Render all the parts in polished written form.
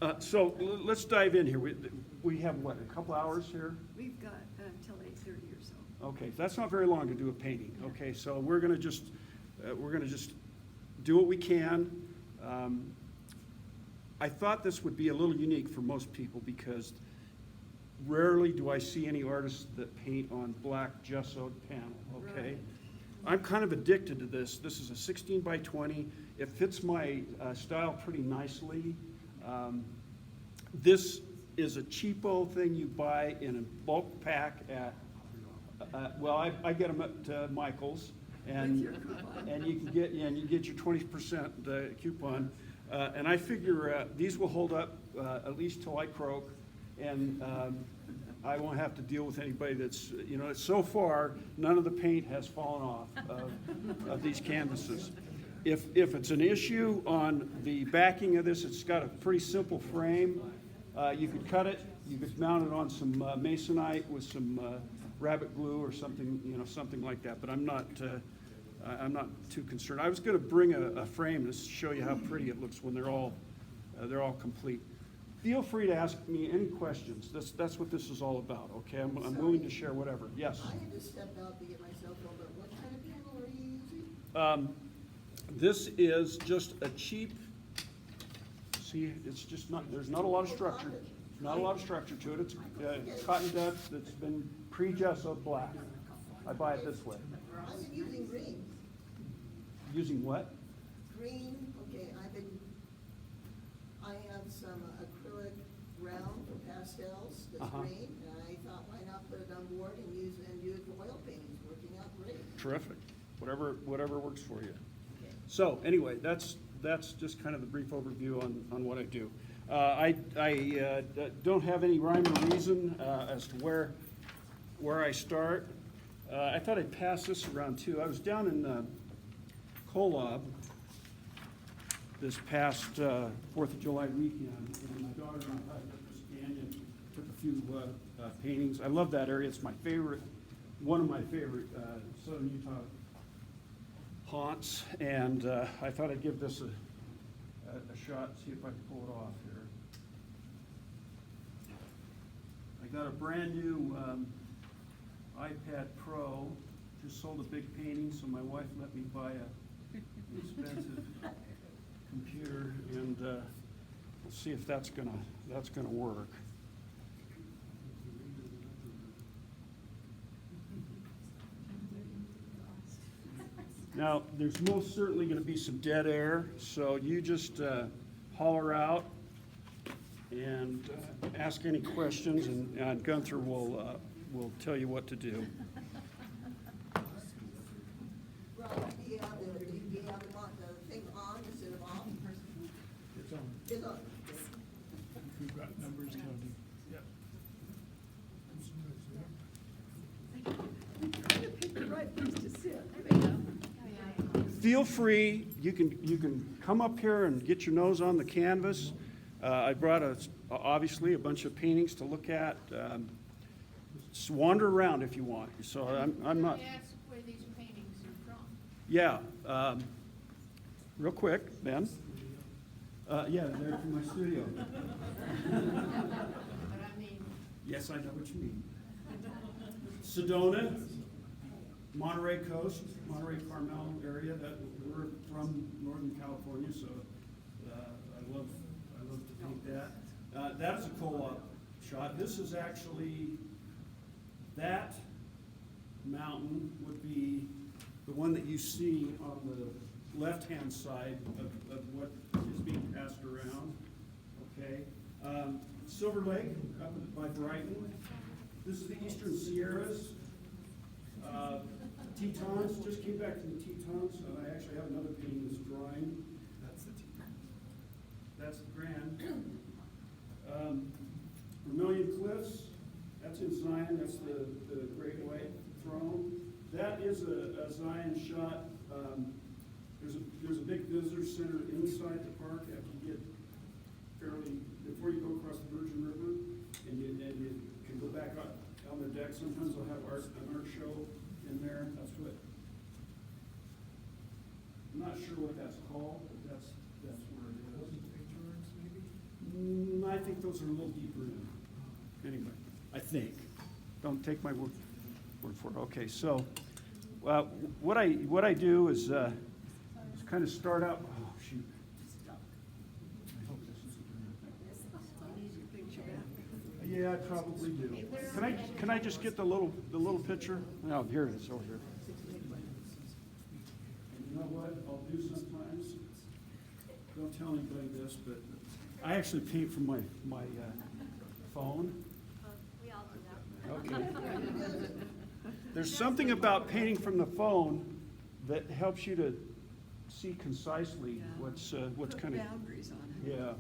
Let's dive in here. We have, what, a couple hours here? We've got until 8:30 or so. Okay, that's not very long to do a painting. Okay, so we're gonna just do what we can. I thought this would be a little unique for most people because rarely do I see any artists that paint on black gessoed panel, okay? Right. I'm kind of addicted to this. This is a 16 by 20. It fits my style pretty nicely. This is a cheapo thing you buy in a bulk pack at, well, I get them at Michael's, and With your coupon. and you get your 20% coupon. And I figure these will hold up at least till I croak, and I won't have to deal with anybody that's, so far, none of the paint has fallen off of these canvases. If it's an issue on the backing of this, it's got a pretty simple frame. You could cut it, you could mount it on some masonite with some rabbit glue or something, something like that, but I'm not too concerned. I was gonna bring a frame to show you how pretty it looks when they're all complete. Feel free to ask me any questions. That's what this is all about, okay? I'm willing to share whatever. Yes? I had to step out to get my cell phone, but what kind of panel are you using? This is just a cheap, see, it's just not, there's not a lot of structure. Not a lot of structure to it. It's cotton dust that's been pre-gessoed black. I buy it this way. I've been using green. Using what? Green, okay, I have some acrylic round for pastels that's Uh-huh. green, and I thought, why not put it on board and do it for oil paintings, working out great. Terrific. Whatever works for you. Okay. So anyway, that's just kind of the brief overview on what I do. I don't have any rhyme or reason as to where I start. I thought I'd pass this around too. I was down in Kolob this past 4th of July weekend, and my daughter and I hiked up this canyon, took a few paintings. I love that area. It's my favorite, one of my favorite southern Utah haunts, and I thought I'd give this a shot, see if I can pull it off here. I got a brand new iPad Pro, just sold a big painting, so my wife let me buy an expensive computer, and we'll see if that's gonna work. Now, there's most certainly gonna be some dead air, so you just holler out and ask any questions, and Gunther will tell you what to do. Rob, do you have the thing on instead of off? It's on. It's on. We've got numbers counting. Yep. Trying to pick the right place to sit. There we go. Feel free, you can come up here and get your nose on the canvas. I brought obviously a bunch of paintings to look at. Just wander around if you want. So I'm not. Can I ask where these paintings are from? Yeah. Real quick, Ben. Yeah, they're from my studio. But I mean, Yes, I know what you mean. Sedona, Monterey Coast, Monterey Carmel area. That we're from Northern California, so I love to paint that. That is a co-op shot. This is actually, that mountain would be the one that you see on the left-hand side of what is being passed around. Okay. Silver Lake up by Brighton. This is the Eastern Sierras. Tetons, just came back from the Tetons. I actually have another painting that's drawing. That's the Teton. That's the Grand. Vermilion Cliffs, that's in Zion. That's the Great White Throne. That is a Zion shot. There's a big visitor center inside the park after you get before you go across the Virgin River, and you can go back on their deck. Sometimes they'll have an art show in there. That's what, I'm not sure what that's called, but that's where it is. Picture arts, maybe? I think those are a little deeper in. Anyway, I think. Don't take my word for it. Okay, so, what I do is kind of start out, oh, shoot. I hope this isn't Yeah, I probably do. Can I just get the little picture? No, here it is, over here. You know what I'll do sometimes? Don't tell anybody this, but I actually paint from my phone. We all do that. Okay. There's something about painting from the phone that helps you to see concisely what's kind of. Put boundaries on it. Yeah.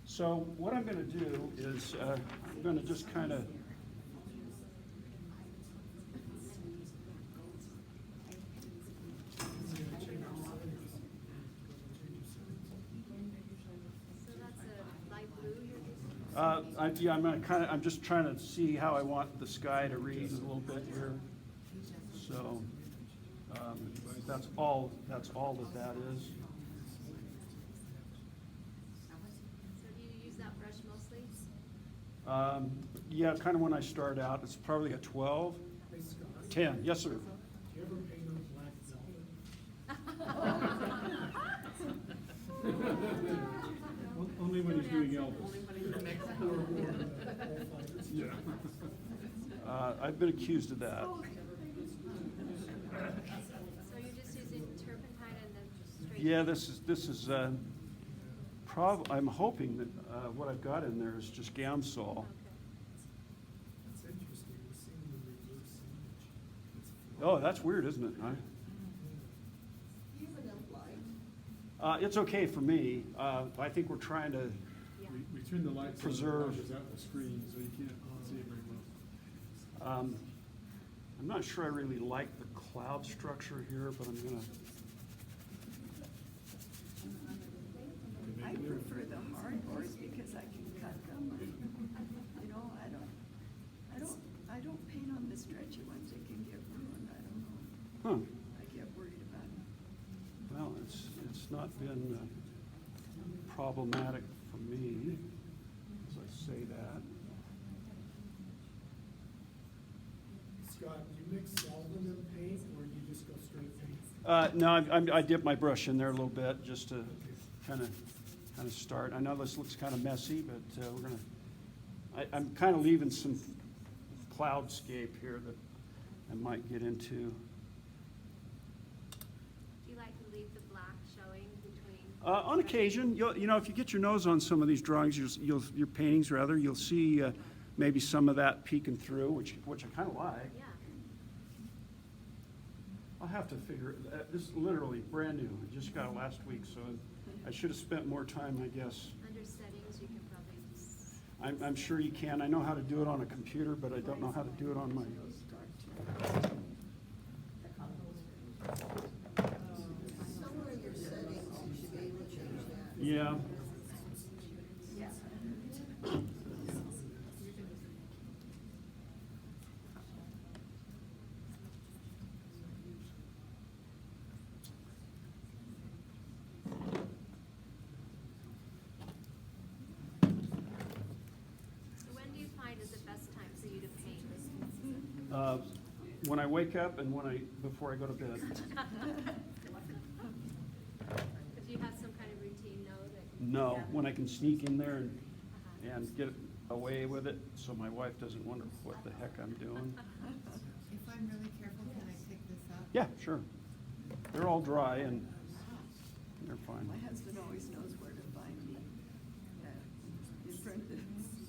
So what I'm gonna do is, I'm gonna just kind of. So that's a light blue you're using? I'm just trying to see how I want the sky to read a little bit here. So, that's all that is. So do you use that brush mostly? Yeah, kind of when I start out, it's probably a 12. 10, yes, sir. Do you ever paint on black velvet? Only when he's doing Elvis. Yeah. I've been accused of that. So you're just using turpentine and then straight? Yeah, this is, I'm hoping that, what I've got in there is just Gamsol. Okay. That's interesting, we're seeing the reverse image. Oh, that's weird, isn't it? Do you have enough light? It's okay for me. I think we're trying to, Yeah. We turned the lights on, Preserve. it out the screen, so you can't see it very well. I'm not sure I really like the cloud structure here, but I'm gonna, I prefer the hardboards because I can cut them. You know, I don't paint on the stretchy ones. They can get ruined. I don't know. I get worried about them. well, it's not been problematic for me, as I say that. Scott, do you mix solvent and paint, or you just go straight paint? No, I dip my brush in there a little bit just to kind of start. I know this looks kind of messy, but we're gonna, I'm kind of leaving some cloudscape here that I might get into. Do you like to leave the black showing between? On occasion, you know, if you get your nose on some of these drawings, your paintings rather, you'll see maybe some of that peeking through, which I kind of like. Yeah. I'll have to figure, this is literally brand new. I just got it last week, so I should have spent more time, I guess. Under settings, you can probably just. I'm sure you can. I know how to do it on a computer, but I don't know how to do it on my. Somewhere in your settings, you should be able to change that. Yeah. So when do you find is the best time for you to paint? When I wake up and before I go to bed. Do you have some kind of routine though that? No, Yeah. when I can sneak in there Uh-huh. and get away with it, so my wife doesn't wonder what the heck I'm doing. If I'm really careful, can I pick this up? Yeah, sure. They're all dry and they're fine. My husband always knows where to find me in front of the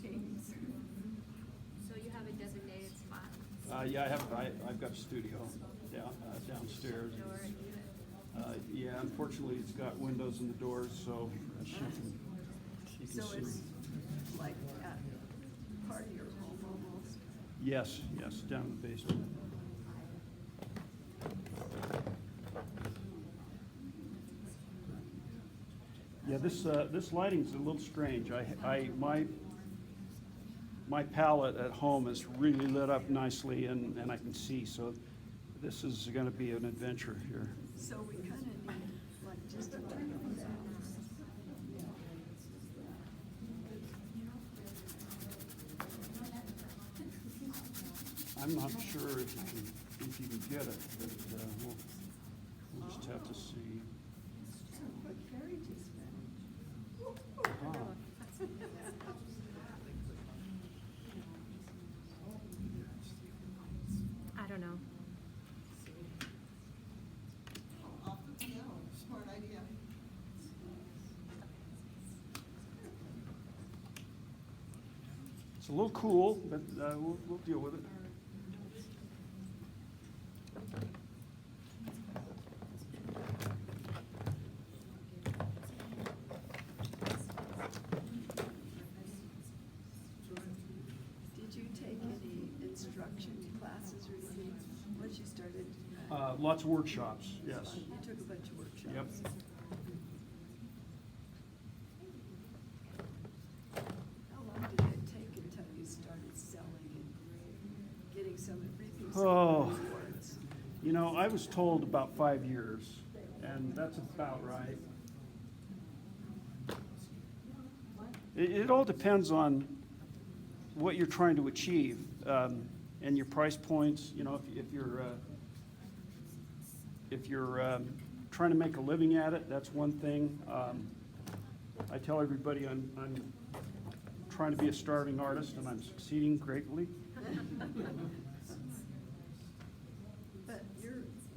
paintings. So you have a designated spot? Yeah, I've got a studio downstairs. Door and unit? Yeah, unfortunately, it's got windows in the doors, so she can So see. it's like part of your home almost. Yes, down in the basement. Yeah, this lighting's a little strange. My palette at home is really lit up nicely and I can see, so this is gonna be an adventure here. So we kind of need like just a little of that. I'm not sure if you can get it, but we'll just have to see. What Carrie just spent. Ah. I don't know. Yeah, smart idea. It's a little cool, but we'll deal with it. Did you take any instruction classes or anything once you started? Lots of workshops, yes. You took a bunch of workshops? Yep. How long did it take until you started selling and getting some, reaping some Oh. rewards? You know, I was told about 5 years, and that's about right. It all depends on what you're trying to achieve, and your price points. You know, if you're trying to make a living at it, that's one thing. I tell everybody I'm trying to be a starving artist, and I'm succeeding greatly. But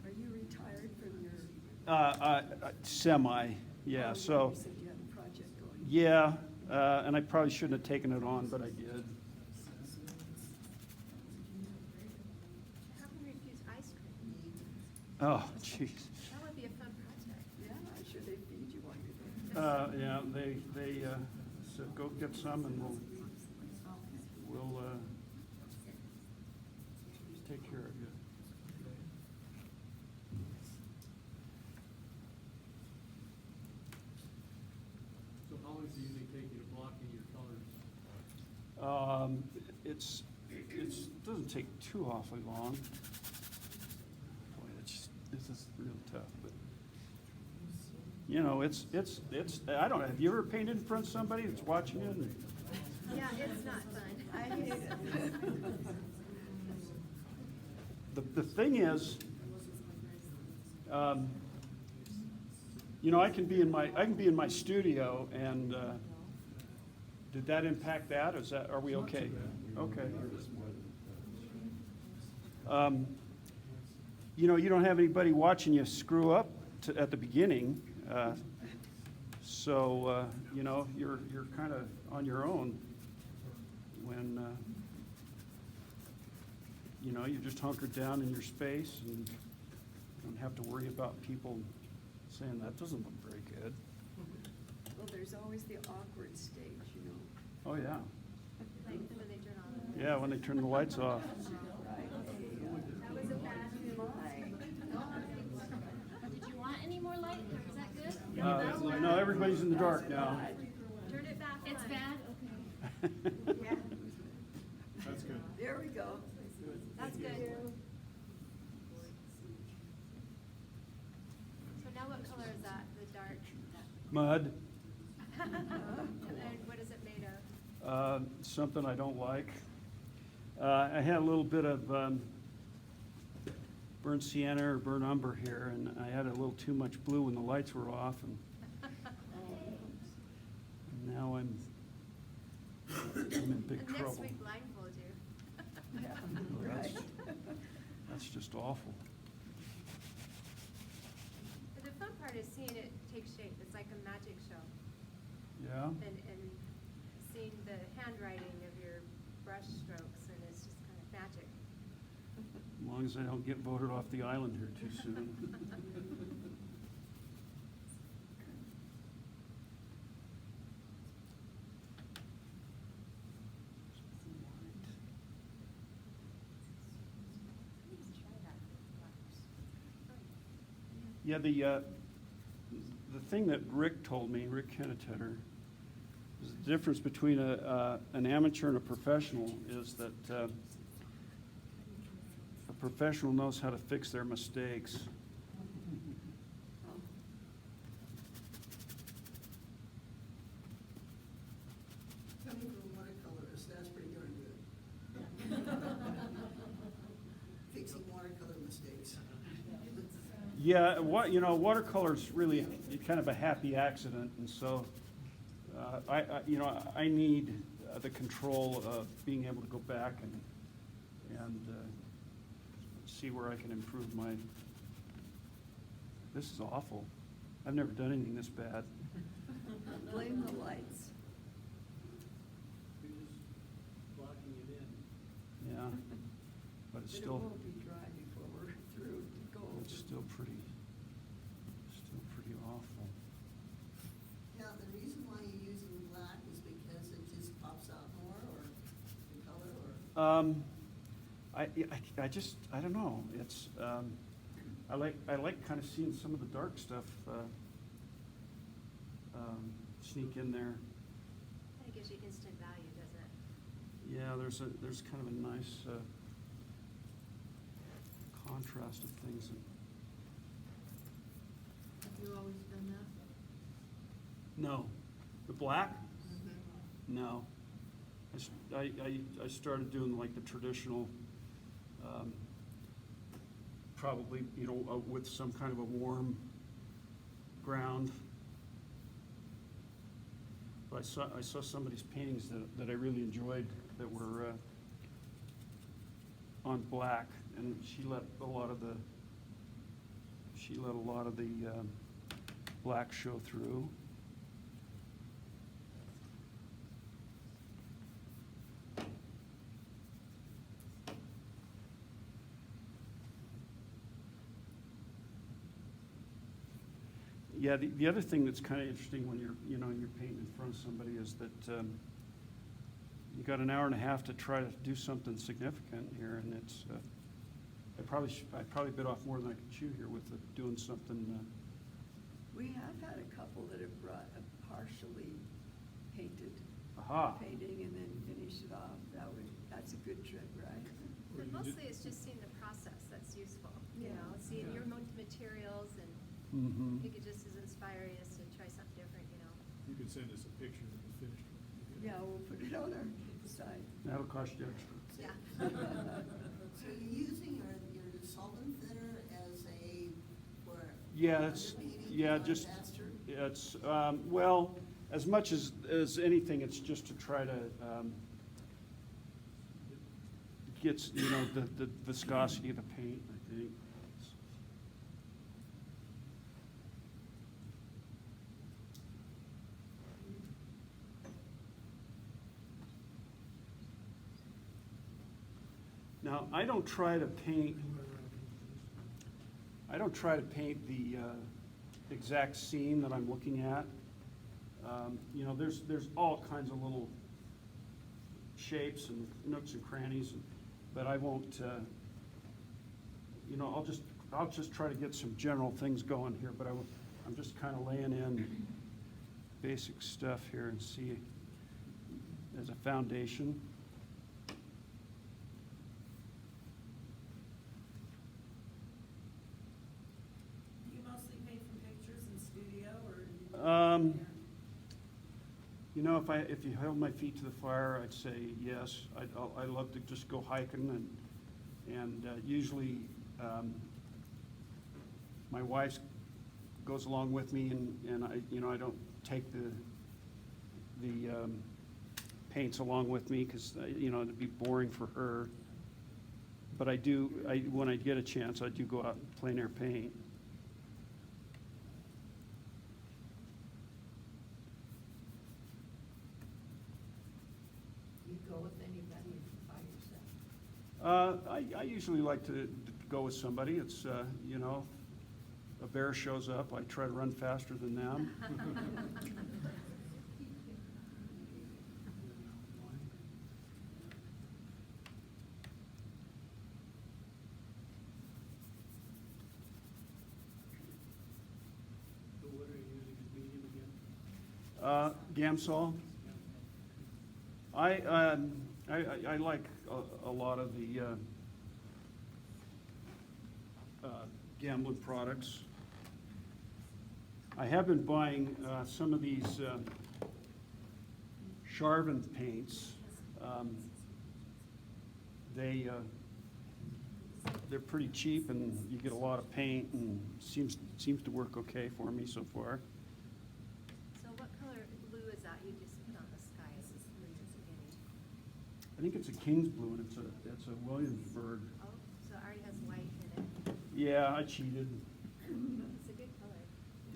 are you retired from your? Semi, yeah, Oh, so, You said you had a project going. yeah, and I probably shouldn't have taken it on, but I did. How can we refuse ice cream? Oh, jeez. That would be a fun project. Yeah, I'm sure they feed you while you're there. Yeah, they said, go get some and we'll take care of you. So how long does it usually take you to block in your colors? It doesn't take too awfully long. Boy, this is real tough, but, you know, it's, I don't know, have you ever painted in front of somebody that's watching you? And- Yeah, it's not fun. I hate it. The thing is, you know, I can be in my studio, and did that impact that? Are we okay? Okay. You know, you don't have anybody watching you screw up at the beginning, so you know, you're kind of on your own when you know, you're just hunkered down in your space and don't have to worry about people saying, that doesn't look very good. Well, there's always the awkward stage, you know. Oh, yeah. Like when they turn on. Yeah, when they turn the lights off. Right, That was a bad Did you want any more light? Is that good? No, everybody's in the dark now. Turn it back. It's bad? Yeah, That's good. there we go. That's good. So now what color is that? The dark? Mud, And what is it made of? something I don't like. I had a little bit of burnt sienna or burnt umber here, and I had a little too much blue when the lights were off, and now I'm in big And next trouble. week blindfold you. Yeah, right. That's just awful. But the fun part is seeing it take shape. It's like a magic show. Yeah? And seeing the handwriting of your brush strokes, and it's just kind of magic. As long as I don't get voted off the island here too soon. Yeah, the thing that Rick told me, Rick Kennetetter, is the difference between an amateur and a professional is that a professional knows how to fix their mistakes. Coming from a watercolorist, that's pretty darn good. Yeah, watercolor's really kind of a happy accident, and so, I need the control of being able to go back and see where I can improve my, this is awful. I've never done anything this bad. Blame the lights. You're just blocking it in. Yeah, but it's But it still, will be dry before we're through to go. it's still pretty awful. Yeah, the reason why you're using black is because it just pops out more, or the color, or? I don't know, it's, I like kind of seeing some of the dark stuff, sneak in there. Kind of gives you instant value, doesn't it? Yeah, there's kind of a nice, contrast of things. Have you always done that? No, the black? Mm-hmm. No. I started doing like the traditional, probably, with some kind of a warm ground. But I saw somebody's paintings that I really enjoyed that were on black, and she let a lot of the black show through. Yeah, the other thing that's kind of interesting when you're painting in front of somebody is that you got an hour and a half to try to do something significant here, and it's, I probably bit off more than I could chew here with doing something, We have had a couple that have brought a partially painted aha. painting and then finish it off. That's a good trick, right? But mostly it's just seeing the process that's useful, Yeah. seeing your materials, and Mhm. I think it just is inspiring us to try something different, You can send us a picture of the finished one. Yeah, we'll put it on our site. That'll cost you extra. Yeah. So you're using your solvent thinner as Yeah, it's, yeah, just, faster? it's, well, as much as anything, it's just to try to, get, the viscosity of the paint, I think. Now, I don't try to paint the exact scene that I'm looking at. There's all kinds of little shapes and nooks and crannies, but I won't, I'll just try to get some general things going here, but I'm just kind of laying in basic stuff here and see as a foundation. Do you mostly paint from pictures in studio, or? If you held my feet to the fire, I'd say yes. I love to just go hiking, and usually my wife goes along with me, and I don't take the paints along with me because it'd be boring for her. But when I get a chance, I do go out and plein air paint. You go with anybody by yourself? I usually like to go with somebody. It's, a bear shows up, I try to run faster than them. So what are you using as medium again? Gamsol. I like a lot of the Gamblin products. I have been buying some of these Charvin paints. They they're pretty cheap and you get a lot of paint and seems to work okay for me so far. So what color blue is that you just put on the sky? Is this blue just beginning? I think it's a King's blue and it's a Williamsburg. Oh, so it already has white in it. Yeah, I cheated. It's a good color.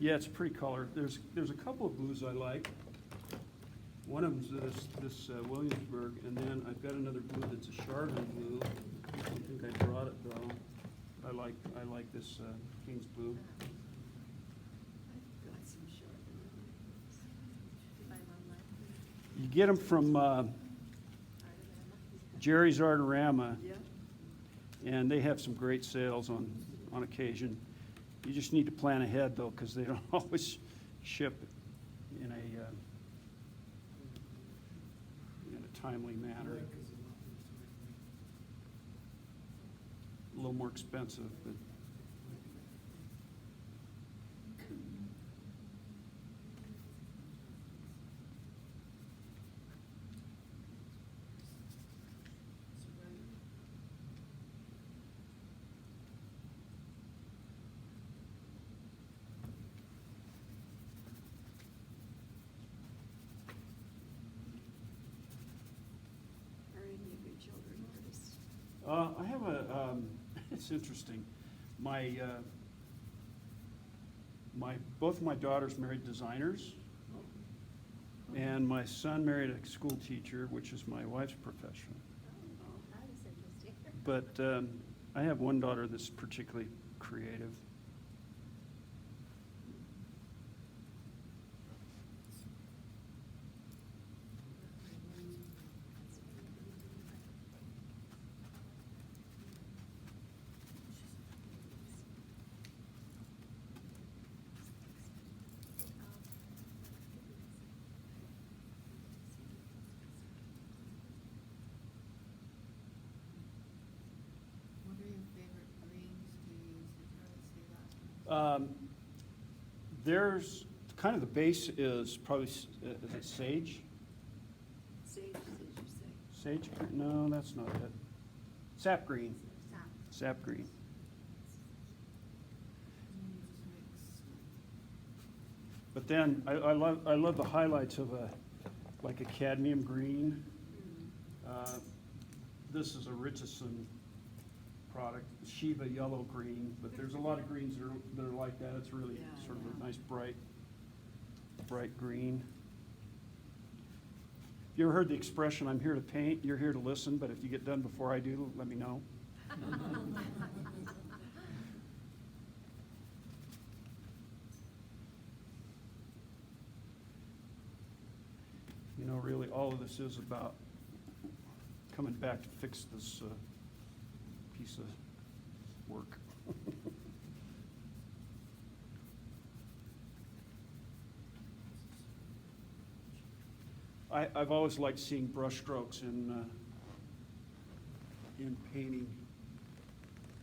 Yeah, it's a pretty color. There's a couple of blues I like. One of them's this Williamsburg, and then I've got another blue that's a Chardonnay blue. I don't think I brought it though. I like this King's blue. I've got some Chardonnay. You buy them online? You get them from Artarama? Jerry's Artarama, Yeah, and they have some great sales on occasion. You just need to plan ahead though, because they don't always ship in a timely manner. Black is a lot more timely. A little more expensive, but are any of your children artists? I have it's interesting. Both of my daughters married designers, and my son married a school teacher, which is my wife's profession. Oh, that is interesting. But I have one daughter that's particularly creative. What are your favorite greens to use? Did you already say that? There's kind of the base is probably is it sage? Sage, did you say? Sage? No, that's not it. Sap green. Sap. Sap green. And then you just mix. But then I love the highlights of like a cadmium green. This is a Richardson product, Shiva yellow green, but there's a lot of greens that are like that. It's really Yeah, sort of yeah. a nice bright green. You ever heard the expression, "I'm here to paint, you're here to listen," but if you get done before I do, let me know. You know, really, all of this is about coming back to fix this piece of work. I've always liked seeing brush strokes in painting.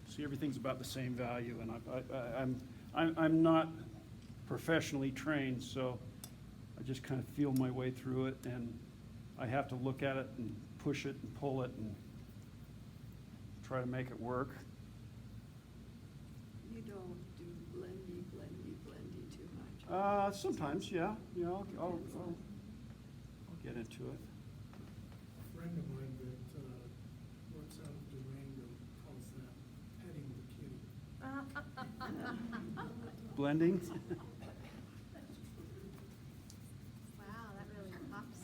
See, everything's about the same value, and I'm not professionally trained, so I just kind of feel my way through it, and I have to look at it and push it and pull it and try to make it work. You don't do blendy too much? Sometimes, yeah, I'll get into it. A friend of mine that works out of Durango calls that petting the kitty. Blending? Wow, that really pops.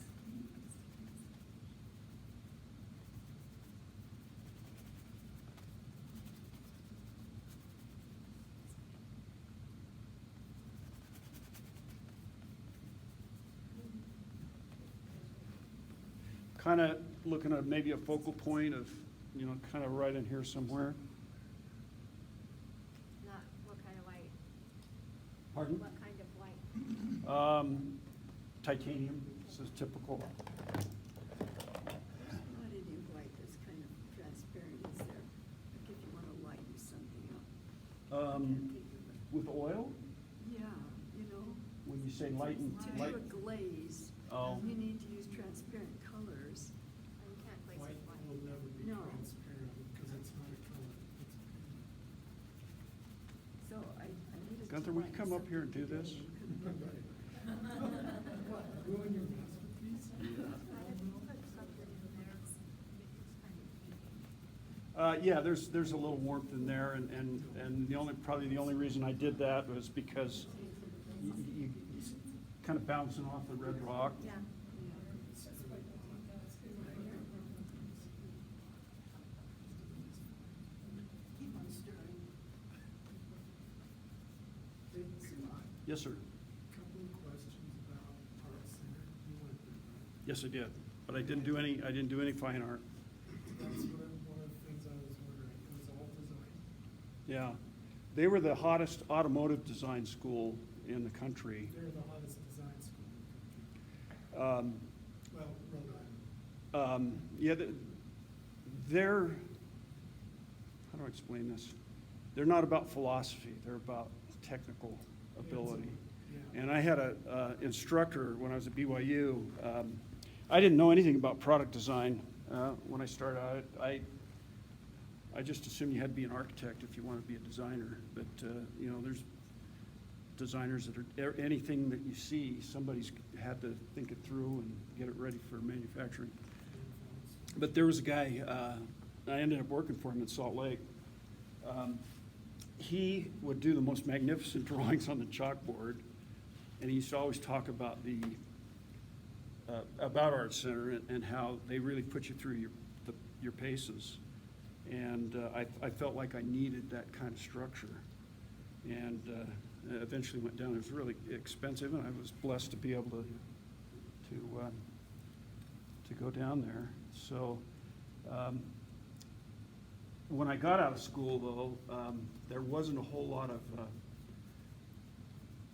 Kind of looking at maybe a focal point of, kind of right in here somewhere. Not, what kind of white? Pardon? What kind of white? Titanium, this is typical. There's not any white that's kind of transparent, is there? Like if you want to lighten something up. Can't think of it. With oil, Yeah, when you say lighten, to do a glaze, Oh. you need to use transparent colors. Oh, you can't place White it white. will never be No. transparent because it's not a color. Gunther, will you come up here and do this? What, ruin your masterpiece? Yeah, there's a little warmth in there, and probably the only reason I did that was because you kind of bouncing off the red rock. Yeah. Keep on stirring. Hey, Scott, Yes, sir. couple of questions about Art Center. You went there, right? Yes, I did. But I didn't do any fine art. That's one of the things I was wondering. It was all design? Yeah. They were the hottest automotive design school in the country. They're the hottest design school in the country. Um, Well, Rhode Island. Yeah, they're, how do I explain this? They're not about philosophy, they're about technical ability. Yeah. And I had a instructor when I was at BYU. I didn't know anything about product design when I started out. I just assumed you had to be an architect if you want to be a designer. But, you know, there's designers that are, anything that you see, somebody's had to think it through and get it ready for manufacturing. But there was a guy, I ended up working for him in Salt Lake. He would do the most magnificent drawings on the chalkboard, and he used to always talk about about Art Center and how they really put you through your paces. And I felt like I needed that kind of structure. And eventually went down. It was really expensive, and I was blessed to be able to go down there. So when I got out of school, though, there wasn't a whole lot of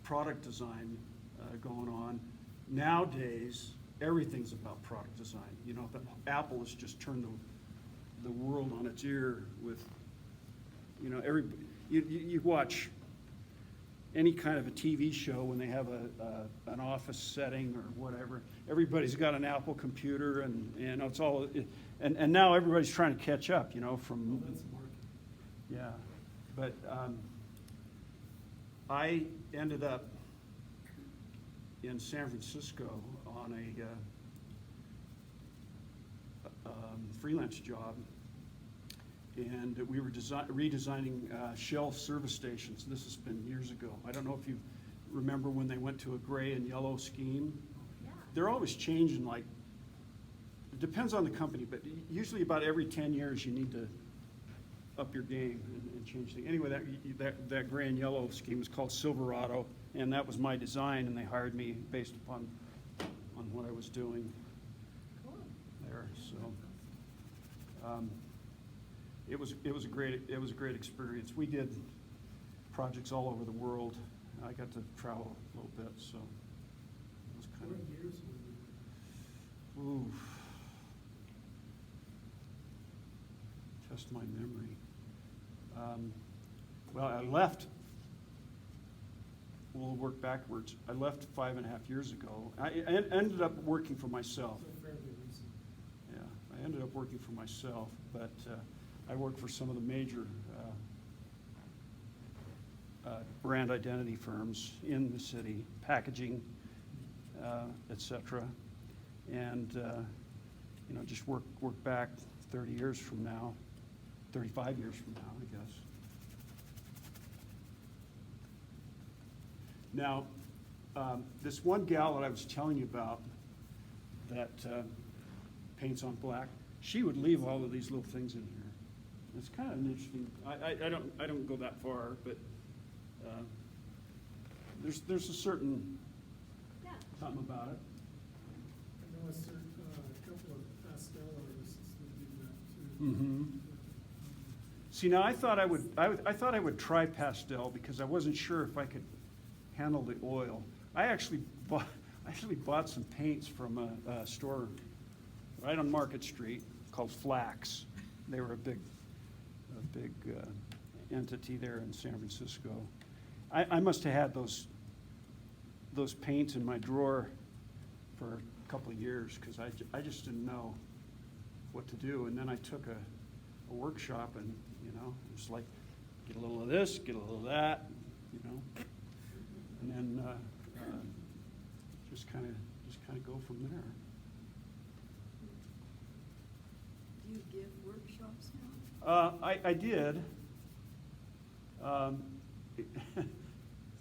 product design going on. Nowadays, everything's about product design. You know, Apple has just turned the world on its ear with, you know, you watch any kind of a TV show when they have an office setting or whatever. Everybody's got an Apple computer, and it's all, and now everybody's trying to catch up, you know, from. Well, that's marketing. Yeah, but I ended up in San Francisco on a freelance job, and we were redesigning Shell service stations. This has been years ago. I don't know if you remember when they went to a gray and yellow scheme. Yeah. They're always changing, like, it depends on the company, but usually about every 10 years you need to up your game and change things. Anyway, that gray and yellow scheme was called Silverado, and that was my design, and they hired me based upon what I was doing there. So it was a great experience. We did projects all over the world. I got to travel a little bit, so it was kind What of. years were you Ooh. Test my memory. Well, I left, we'll work backwards. I left 5.5 years ago. I ended up working for myself. there? So fairly recent. Yeah, I ended up working for myself, but I worked for some of the major brand identity firms in the city, packaging, et cetera. And, you know, just work back 30 years from now, 35 years from now, I guess. Now, this one gal that I was telling you about that paints on black, she would leave all of these little things in here. It's kind of an interesting. I don't go that far, but there's a certain Yeah. something about it. I know a couple of pastel artists that do that too. Mm-hmm. See, now I thought I would try pastel because I wasn't sure if I could handle the oil. I actually bought some paints from a store right on Market Street called Flax. They were a big entity there in San Francisco. I must have had those paints in my drawer for a couple of years because I just didn't know what to do. And then I took a workshop, and you know, it was like, get a little of this, get a little of that, you know? And then, just kind of go from there. Do you give workshops now? I did.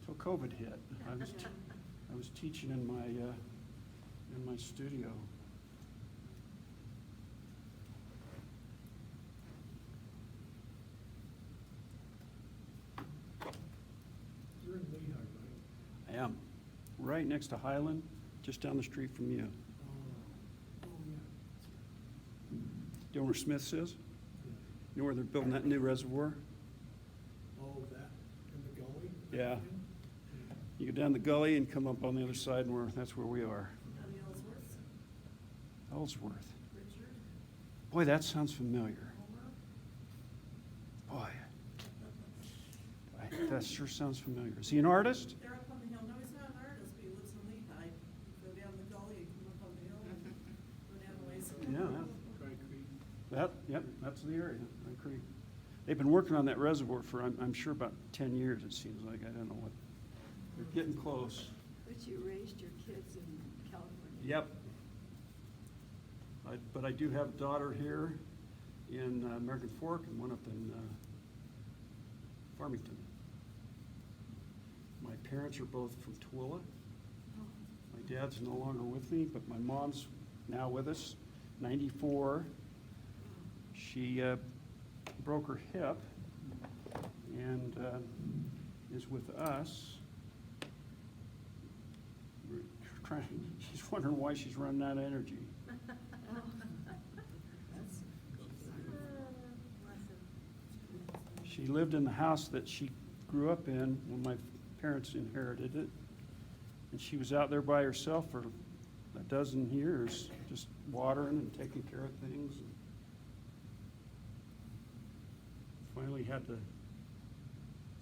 Till COVID hit. I was teaching in my studio. You're in Lehigh, right? I am, right next to Highland, just down the street from you. Oh, yeah. You know where Smith's is? You know where they're building that new reservoir? Oh, that, in the gully? Yeah. You go down the gully and come up on the other side, and that's where we are. On the Ellsworth, Ellsworth. Richard, Boy, that sounds familiar. Homer. Boy. That sure sounds familiar. Is he an artist? They're up on the hill. No, he's not an artist, but he lives in Lehigh. Go down the gully and come up on the hill and go down the ways. Yeah, Dry Creek. yep, that's the area, Dry Creek. They've been working on that reservoir for, I'm sure, about 10 years, it seems like. I don't know what. They're getting close. But you raised your kids in California? Yep. But I do have a daughter here in American Fork and one up in Farmington. My parents are both from Tooele. My dad's no longer with me, but my mom's now with us, 94. She broke her hip and is with us. We're she's wondering why she's running out of energy. She lived in the house that she grew up in when my parents inherited it. And she was out there by herself for a dozen years, just watering and taking care of things. Finally had to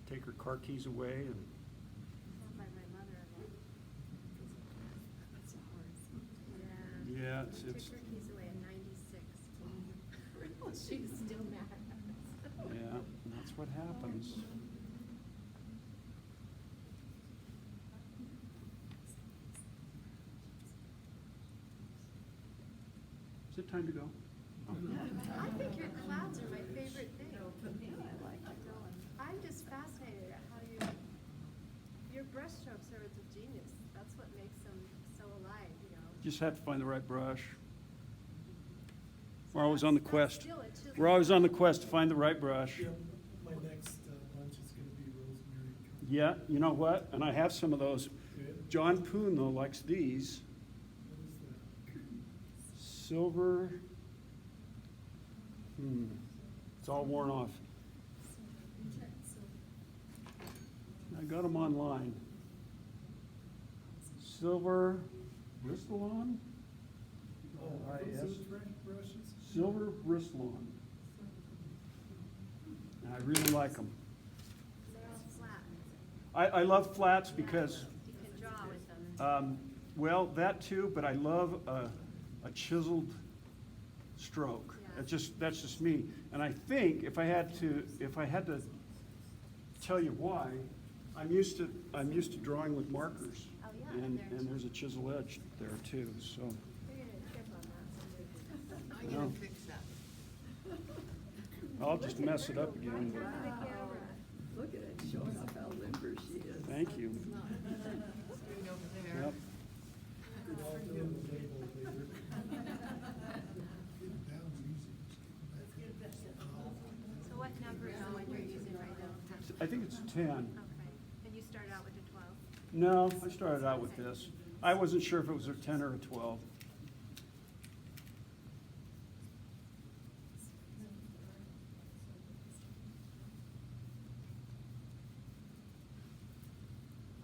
take her car keys away and By my mother-in-law. That's a hard. Yeah. yeah, She it's took her keys away at 96. She was still mad at us. yeah, that's what happens. Is it time to go? I think your clouds are my favorite thing. Yeah, I like it. I'm just fascinated at how your brush strokes are the genius. That's what makes them so alive, you know. Just have to find the right brush. We're always on the quest. Still, it's just- We're always on the quest to find the right brush. Yep, my next bunch is gonna be rosemary. Yeah, you know what? And I have some of those. Good. John Poon, though, likes these. What is that? Silver. It's all worn off. I got them online. Silver Bristolon? Oh, are IS. those toothbrush brushes? Silver Bristolon. And I really like them. They're all flat. I love flats because, You can draw with them. well, that too, but I love a chiseled stroke. Yeah. That's just me. And I think if I had to tell you why, I'm used to drawing with markers. Oh, yeah, And they're- there's a chisel edge there too, so. You're gonna trip on that. I'm gonna fix that. I'll just mess it up again, but Look at the camera. Look at it, showing off how limber she is. thank you. It's not. Screwed over there. Yep. I'll do the label later. So what number is the one you're using right now? I think it's 10. Okay, and you started out with a 12? No, I started out with this. I wasn't sure if it was a 10 or a 12.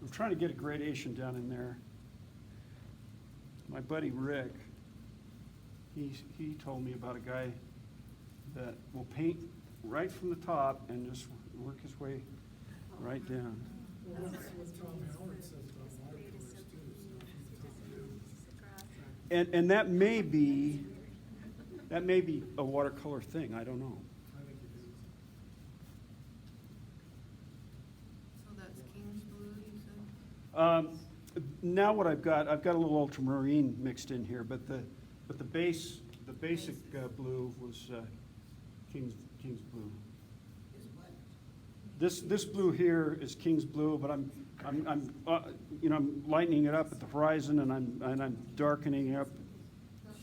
I'm trying to get a gradation down in there. My buddy Rick, he told me about a guy that will paint right from the top and just work his way right down. Well, that's what Tom Howard says about watercolors too, so. And that may be a watercolor thing, I don't know. I think it is. So that's Now what I've got a little ultramarine mixed in here, but the basic blue was King's blue. Is what? This blue here is King's blue, but I'm lightening it up at the horizon and I'm darkening it up. Never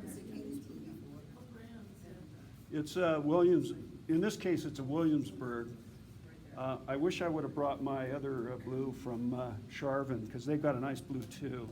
seen King's blue before. What brand is it? It's Williams, in this case, it's a Williamsburg. I wish I would have brought my other blue from Charvin, because they've got a nice blue too.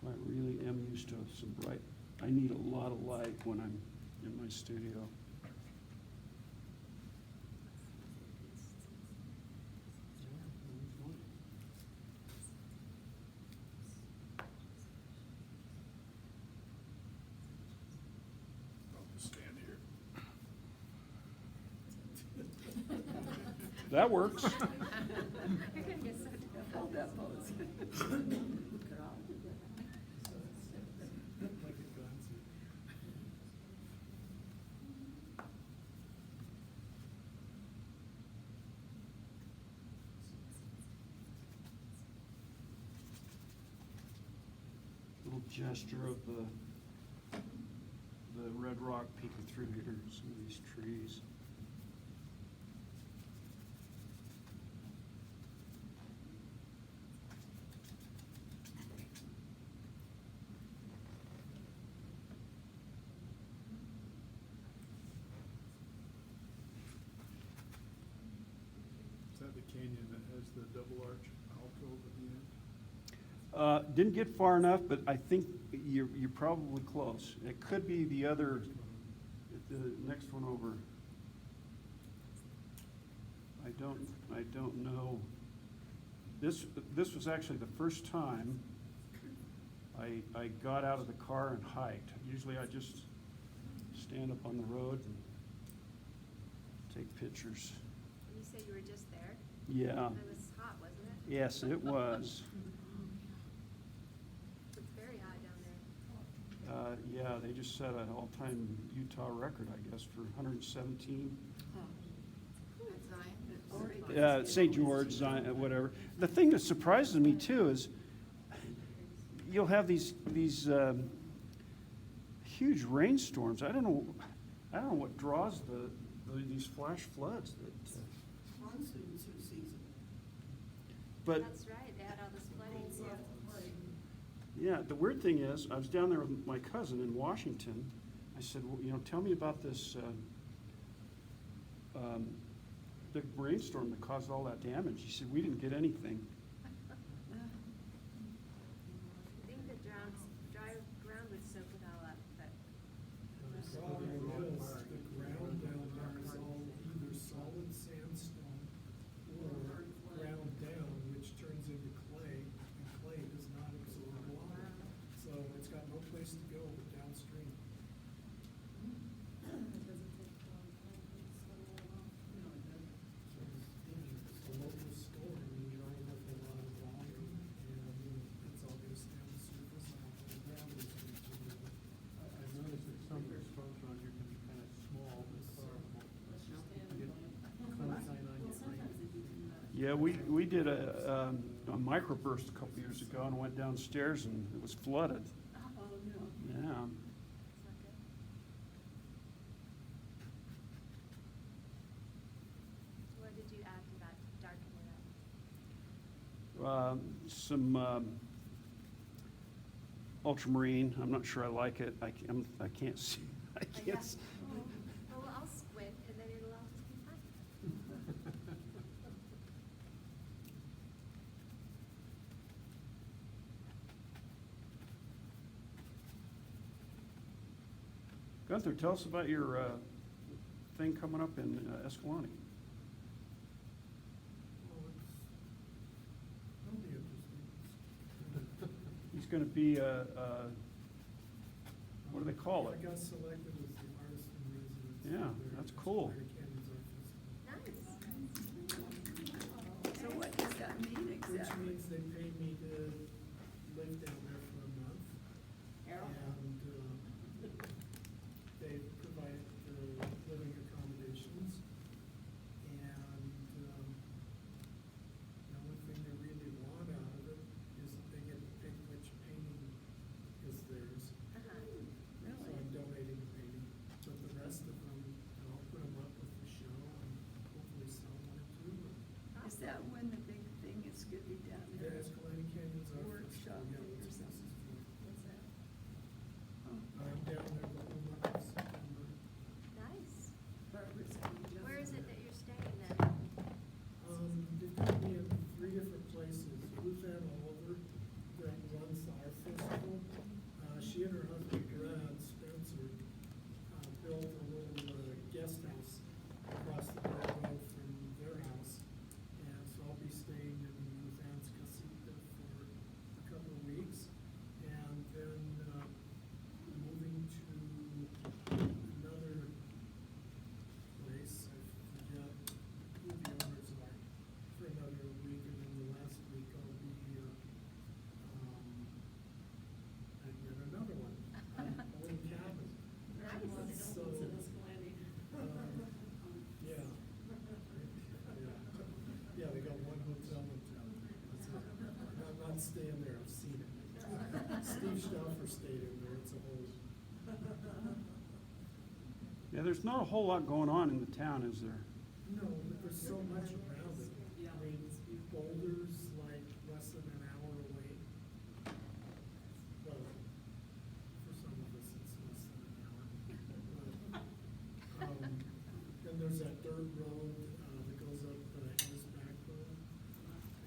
I really am used to some bright, I need a lot of light when I'm in my studio. I'll just stand here. That works. You're gonna get so Hold that pose. Like a concert. Little gesture of the red rock peeking through here, some of these trees. Is that the canyon that has the double arch alcove at the end? Didn't get far enough, but I think you're probably close. It could be the other, the next one over. I don't know. This was actually the first time I got out of the car and hiked. Usually I just stand up on the road and take pictures. You say you were just there? Yeah, It was hot, wasn't it? yes, it was. It's very hot down there. Yeah, they just set an all-time Utah record, I guess, for 117. That's Zion. St. George, Zion, whatever. The thing that surprises me too is you'll have these huge rainstorms. I don't know what draws these flash floods. Monsoon season. But That's right, they had all this flooding too. yeah, the weird thing is, I was down there with my cousin in Washington. I said, well, tell me about this big rainstorm that caused all that damage. He said, we didn't get anything. I think the dry ground would soak it all up, but The problem is, the ground down there is all either solid sandstone or ground down, which turns into clay, and clay does not absorb water. So it's got no place to go but downstream. So it's a local storm, and you're with a lot of volume, and it's all gonna stay on the surface, and the ground is gonna change. I've noticed that some storms around here can be kind of small, but powerful. You get sunshine on your brain. Yeah, we did a microburst a couple years ago and went downstairs and it was flooded. Oh, no. Yeah. it's not good. What did you add to that, darken it up? Some ultramarine. I'm not sure I like it. I can't see. I Yeah. can't. See. Oh, well, I'll squint and then it'll all just be fine. Gunther, tell us about your thing coming up in Escalante. Well, it'll be interesting. He's gonna be what do they call it? I got selected as the artist in residence. Yeah, for their that's cool. Spider Canyons Art Festival. Nice. So what does that mean Which exactly? means they pay me to live down there for a month. And, they provide, living accommodations. And, the only thing they really want out of it is that they get to pick which painting is theirs. Uh-huh. So Really? I'm donating a painting, but the rest of them, I'll put them up with the show and hopefully sell one or two. Is that when the big thing is gonna be down The there? Escalante Canyons Art Workshop Festival, yeah, or that's what this something. is for. What's that? Oh, I'm down there the whole month of September. Nice. Barbara's gonna be Where is it down that you're staying then? They've got me in 3 different places. Ruth Ann Oliver, that runs the art festival, she and her husband Brad Spencer, built a little, guest house across the road from their house. And so I'll be staying in Ruth Ann's casita for a couple of weeks. And then, moving to another place, I forget who the owners are, for another week, and then the last week I'll be, at yet another one, a little cabin. Nice. So, yeah. Yeah, they got one hotel in town. That's it. I'm not staying there, I've seen it. Steve Stauffer stayed in there, it's a whole. Yeah, there's not a whole lot going on in the town, is there? No, but there's so much around it. I mean, Boulder's like less than an hour away. Well, for some of us, it's less than an hour. But, then there's that dirt road, that goes up, His Back Road,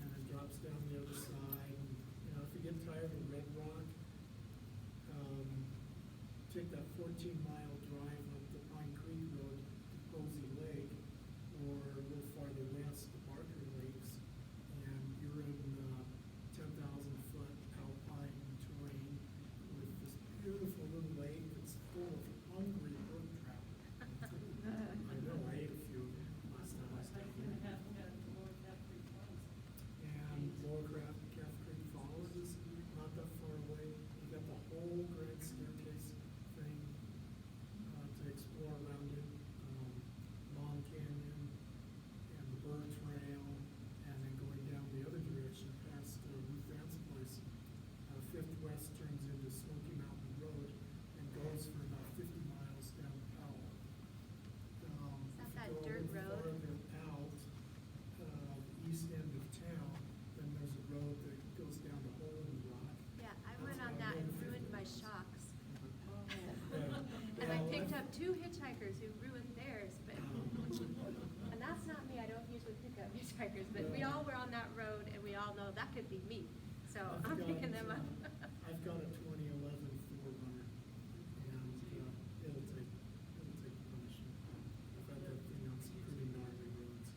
and it drops down the other side. And, you know, if you get tired of Red Rock, take that 14-mile drive up the Pine Creek Road to Posey Lake, or a little farther west to Barker Lakes, and you're in 10,000-foot alpine terrain with this beautiful little lake that's full of hungry brook trout. I know, I ate a few last time I stayed here. And Lower Calf Creek Falls is not that far away. You got the whole Grand Staircase thing to explore around it. Long Canyon and the Burr Trail, and then going down the other direction past Ruth Ann's place. Fifth West turns into Smoky Mountain Road and goes for about 50 miles down Powell. Is that If you go a dirt little road? farther out, the east end of town, then there's a road that goes down to Hole in the Rock. Yeah, I That's went on about that and 150. ruined my shocks. Yeah. And I Well, picked up 2 hitchhikers who ruined theirs, but, and that's not me, I don't usually pick up hitchhikers, but we all were on that road and we all know that could be me. So I've I'm got, picking them up. I've got a 2011 4Runner, and it'll take punishment. I've got that thing on some pretty gnarly roads.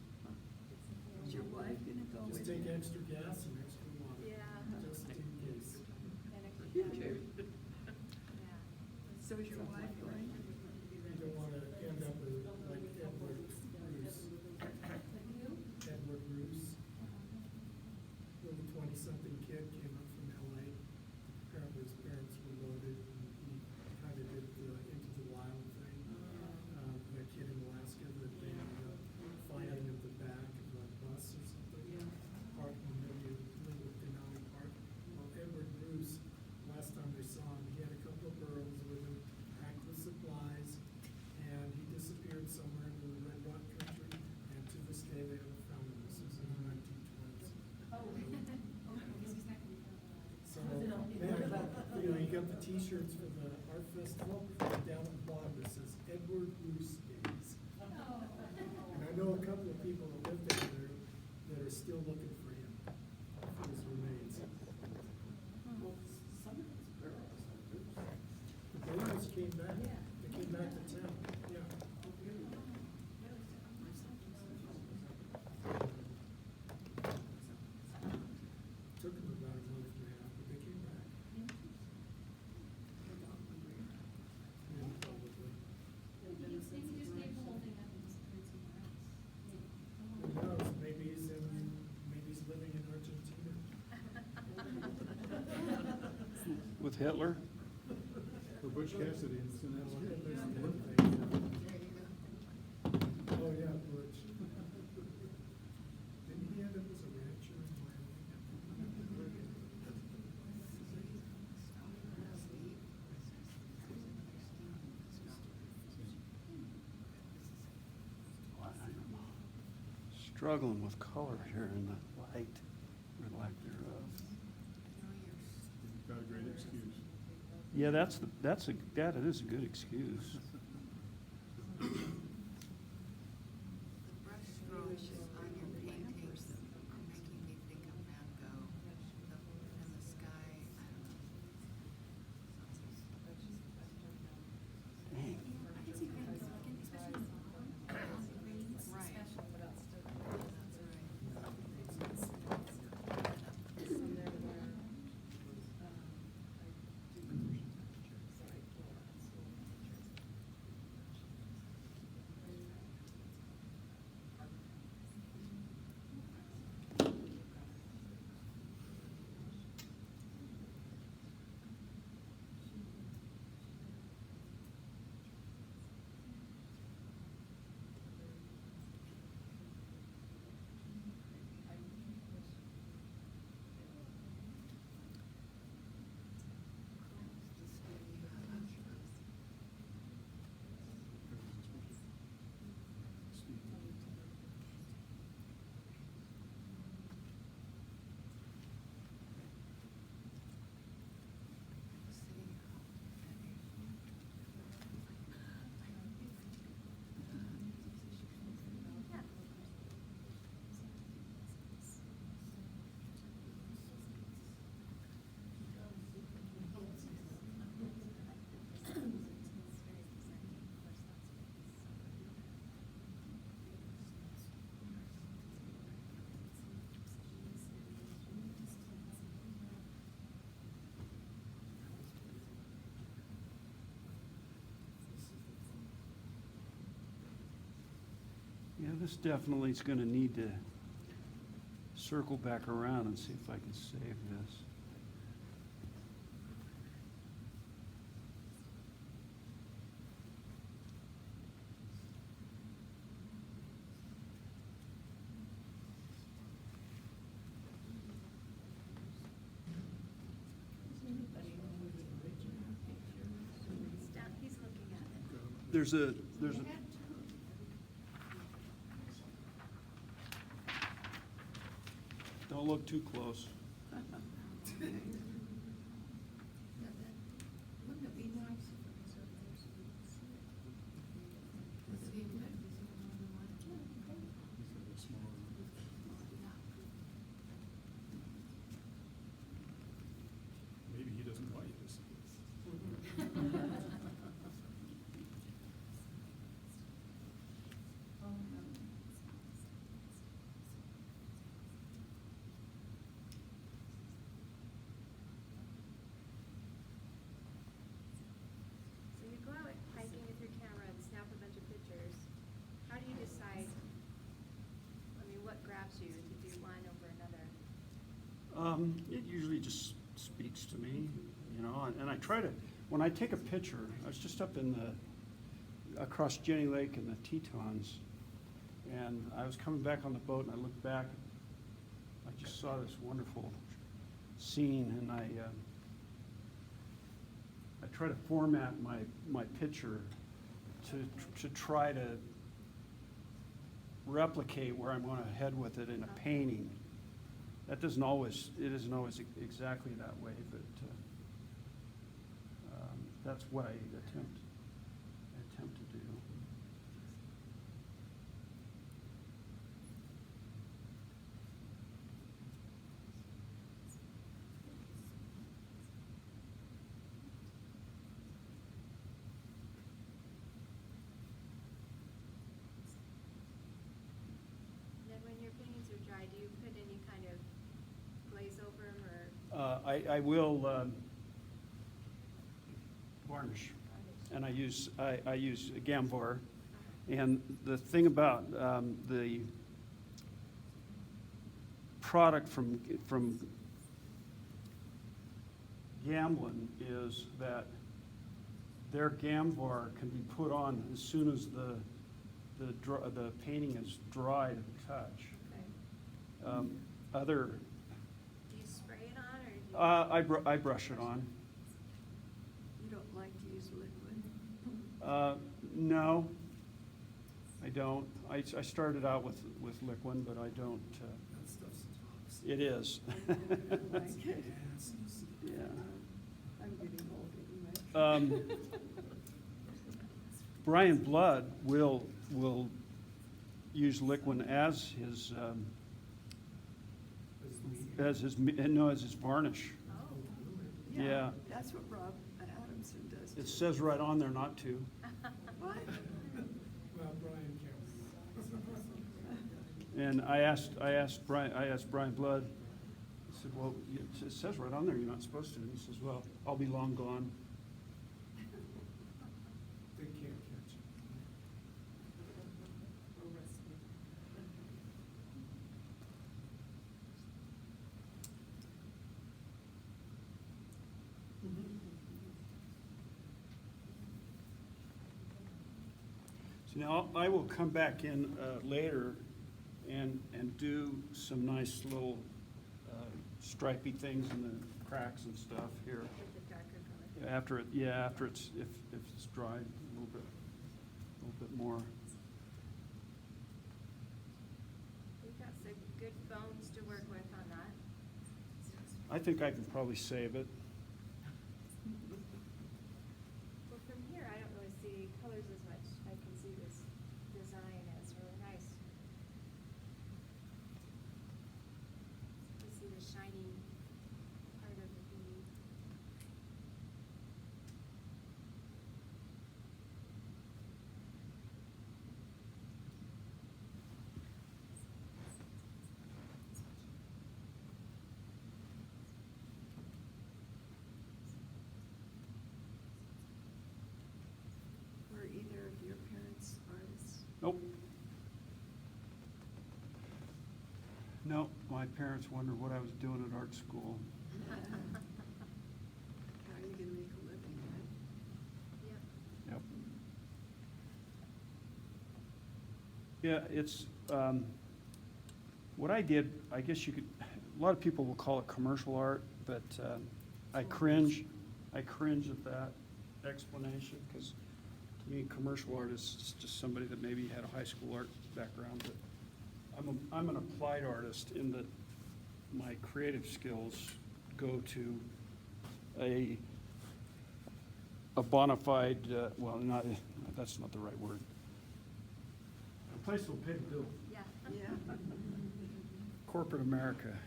Is your wife gonna go with Just you? take extra gas and extra water. Yeah. Just in case. And a You good do. Yeah. So is your wife going? You don't wanna end up with like Edward Bruce. Edward Bruce. Little 20-something kid came up from LA. Apparently his parents were loaded, and he kinda did the Into the Wild thing. That kid in Alaska that they ended up finding at the back of a bus or something. Parked in the middle of Denali Park. Well, Edward Bruce, last time they saw him, he had a couple of burros with him, packed with supplies, and he disappeared somewhere into the Red Rock country, and to this day they haven't found him. This was in the 1920s. So, man, you know, you got the T-shirts for the art festival, down at the bottom it says Edward Bruce Days. And I know a couple of people that live down there that are still looking for him, for his remains. Well, some of those girls are Bruce. The Blues came back, they came back to town, yeah. Took them about a month and a half, but they came back. Hitler? For Butch Cassidy and Sin There's City. the one thing. There you go. Oh, yeah, Butch. Didn't he end up as a rancher in Wyoming? Struggling with color here in the light, or lack thereof. Got a great excuse. Yeah, that is a good excuse. The brush strokes on your paintings are making me think of Van Gogh, and the sky, I don't know. Dang. Right. That's right. Yeah, this definitely is gonna need to circle back around and see if I can save this. He's looking at it. There's a, don't look too close. Wouldn't it be nice if it was up there so we could see it? See what, is it another one? He's got a small one. Maybe he doesn't want you to see it. So you go out hiking with your camera and snap a bunch of pictures. How do you decide, I mean, what grabs you to do one over another? It usually just speaks to me, you know, and I try to, when I take a picture, I was just up in across Jenny Lake in the Tetons, and I was coming back on the boat and I looked back, I just saw this wonderful scene, and I try to format my picture to try to replicate where I'm gonna head with it in a painting. That doesn't always, it isn't always exactly that way, but that's what I attempt to do. Then when your paintings are dry, do you put any kind of glaze over them or I will varnish, and I use Gamvar. And the thing about the product from Gamblin is that their Gamvar can be put on as soon as the painting is dry to the touch. Okay. Other, Do you spray it on, or do you? I brush it on. You don't like to use liquid? No, I don't. I started out with liquid, but I don't, That stuff's toxic. it is. I don't like it. Gases. Yeah. I'm getting older, you might. Brian Blood will use liquid as his, as his varnish. Oh. Yeah. That's what Rob Adamson does. It too. says right on there not to. What? Well, Brian can't read. And I asked Brian Blood, I said, well, it says right on there you're not supposed to. And he says, well, I'll be long gone. They can't catch it. So now I will come back in later and do some nice little stripy things in the cracks and stuff here. With the darker color? After it's, if it's dried a little bit more. We've got some good bones to work with on that. I think I can probably save it. Well, from here, I don't really see colors as much. I can see this design, and it's really nice. You see the shiny part of the bead. Were either of your parents artists? Nope. No, my parents wondered what I was doing at art school. How are you gonna make a living, right? Yep. Yep. Yeah, it's, what I did, I guess you could, a lot of people will call it commercial art, but I cringe at that explanation, because to me, commercial art is just somebody that maybe had a high school art background, but I'm an applied artist in that my creative skills go to a bona fide, well, not, that's not the right word. A place will pay the bill. Yeah. Yeah. Corporate America.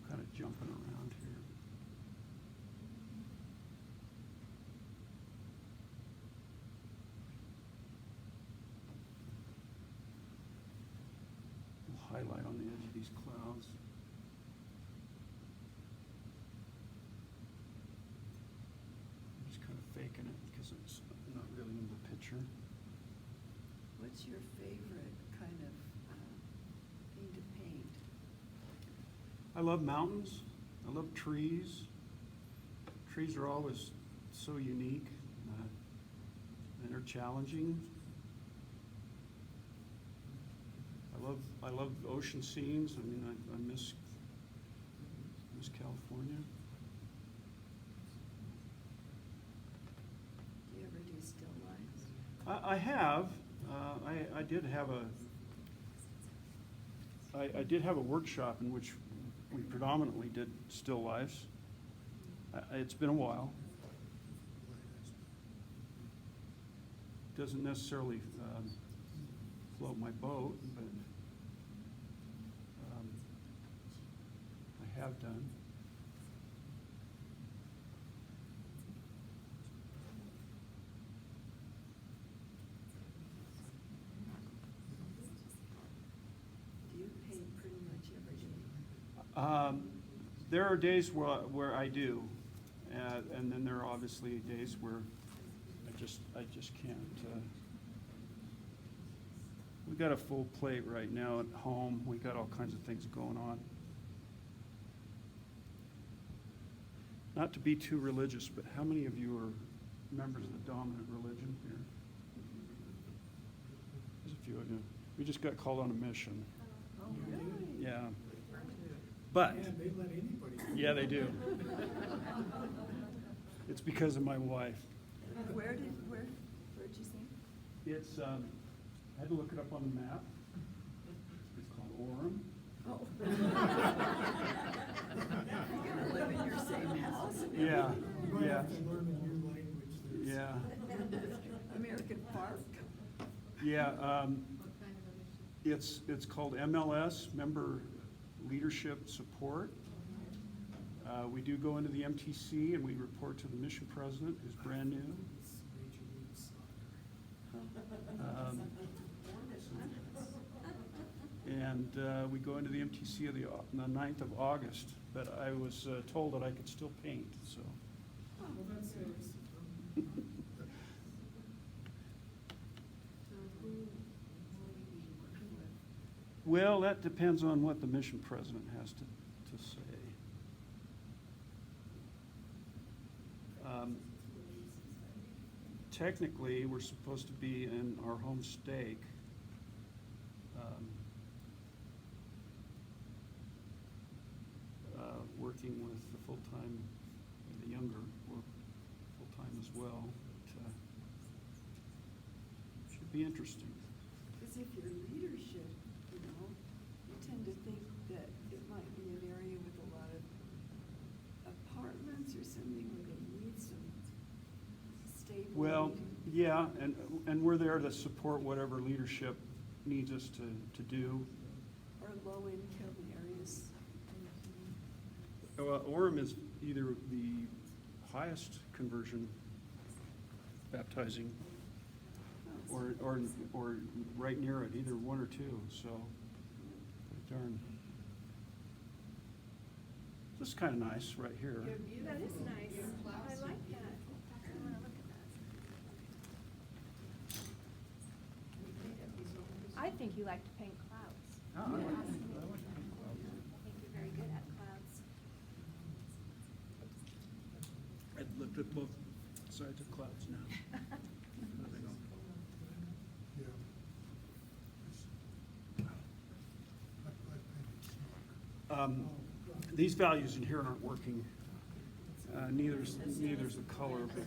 Kind of jumping around here. We'll highlight on the edge of these clouds. I'm just kind of faking it because it's not really in the picture. What's your favorite kind of thing to paint? I love mountains. I love trees. Trees are always so unique, and they're challenging. I love ocean scenes. I mean, I miss California. Do you ever do still lifes? I have. I did have a workshop in which we predominantly did still lifes. It's been a while. Doesn't necessarily float my boat, but I have done. Do you paint pretty much every day? There are days where I do, and then there are obviously days where I just can't. We got a full plate right now at home. We got all kinds of things going on. Not to be too religious, but how many of you are members of the dominant religion here? There's a few of you. We just got called on a mission. Oh, really? Yeah. But, And they let anybody. yeah, they do. It's because of my wife. Where'd you say? It's, I had to look it up on the map. It's called Orem. Oh. You're gonna live in your same house? Yeah, You might yeah, have to learn a new language. There's- yeah, American Park? yeah. What kind of a mission? It's called MLS, Member Leadership Support. We do go into the MTC and we report to the mission president, who's brand new. It's Major League Soccer. And we go into the MTC on the 9th of August, but I was told that I could still paint, so. Well, that's nice. So who will you be working with? Well, that depends on what the mission president has to say. Technically, we're supposed to be in our home stake. Working with the full-time, the younger, or full-time as well. But, should be interesting. Because if you're leadership, you know, you tend to think that it might be an area with a lot of apartments or something where they need some stable. Well, yeah, and we're there to support whatever leadership needs us to do. Or low-income areas. Orem is either the highest conversion baptizing or right near it, either one or two, so darn. This is kind of nice right here. That is nice. I like that. I wanna look at that. I think you like to paint clouds. Oh, I like I think you're very good at clouds. I've looked at both sides of clouds now. These values in here aren't working. Neither's the color, but.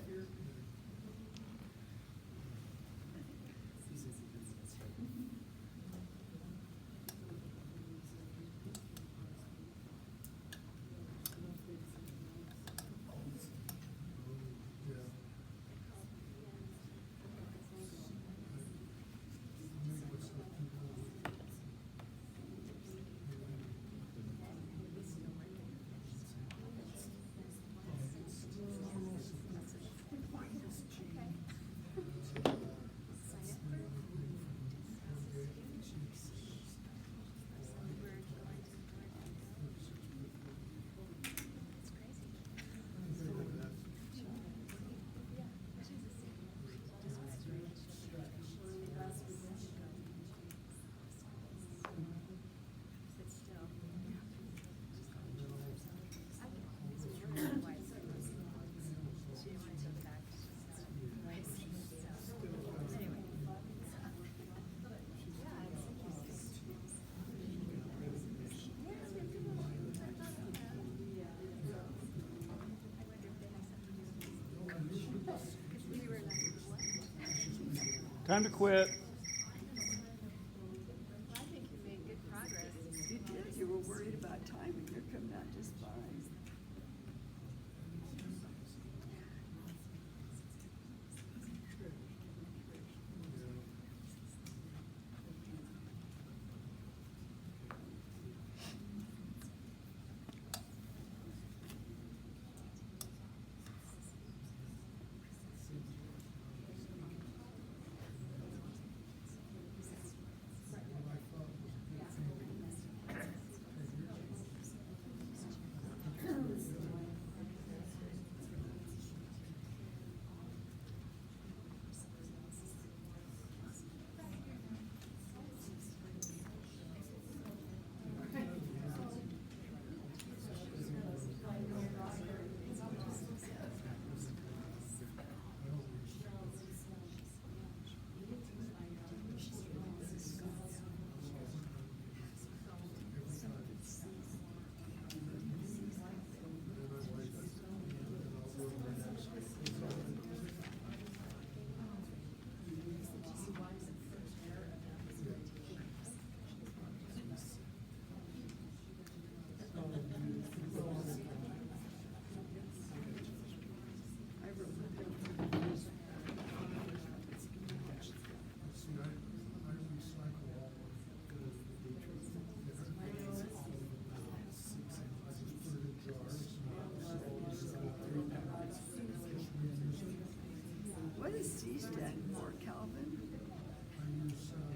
Time to quit. I think you made good progress. You did, you were worried about time and you're coming out just fine. does C stand for, Calvin?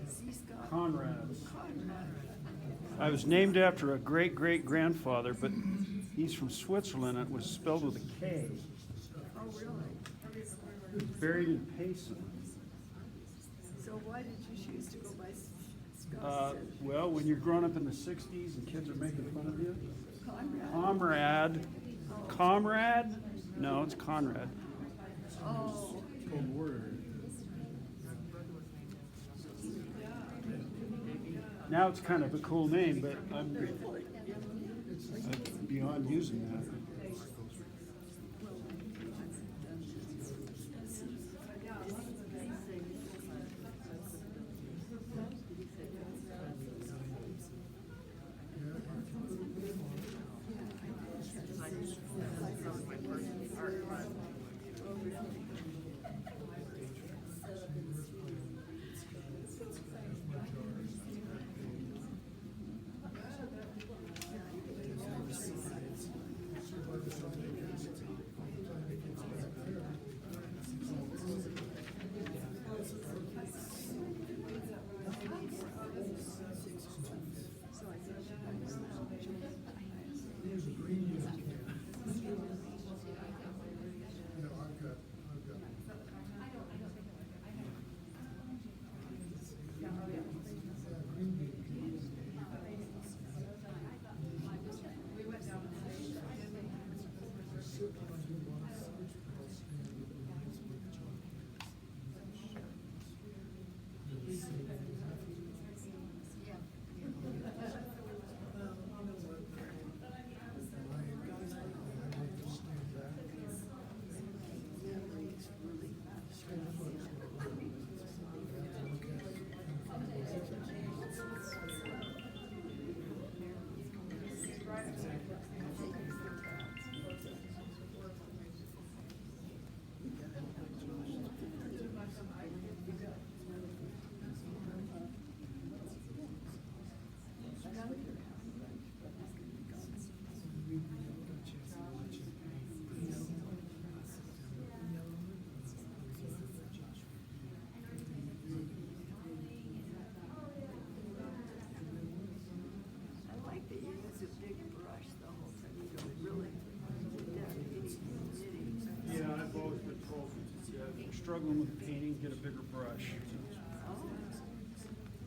C Scott? Conrad. Conrad. I was named after a great-great-grandfather, but he's from Switzerland. It was spelled with a K. Oh, really? He's buried in Payson. So why did you choose to go by Scott? Well, when you're growing up in the 60s and kids are making fun of you. Conrad? Comrade? No, it's Conrad. Oh, Cold War. Now it's kind of a cool name, but I'm beyond using that. I like that you use a big brush the whole time. You don't really do that knitting. Yeah, I've always been told, if you're struggling with painting, get a bigger brush.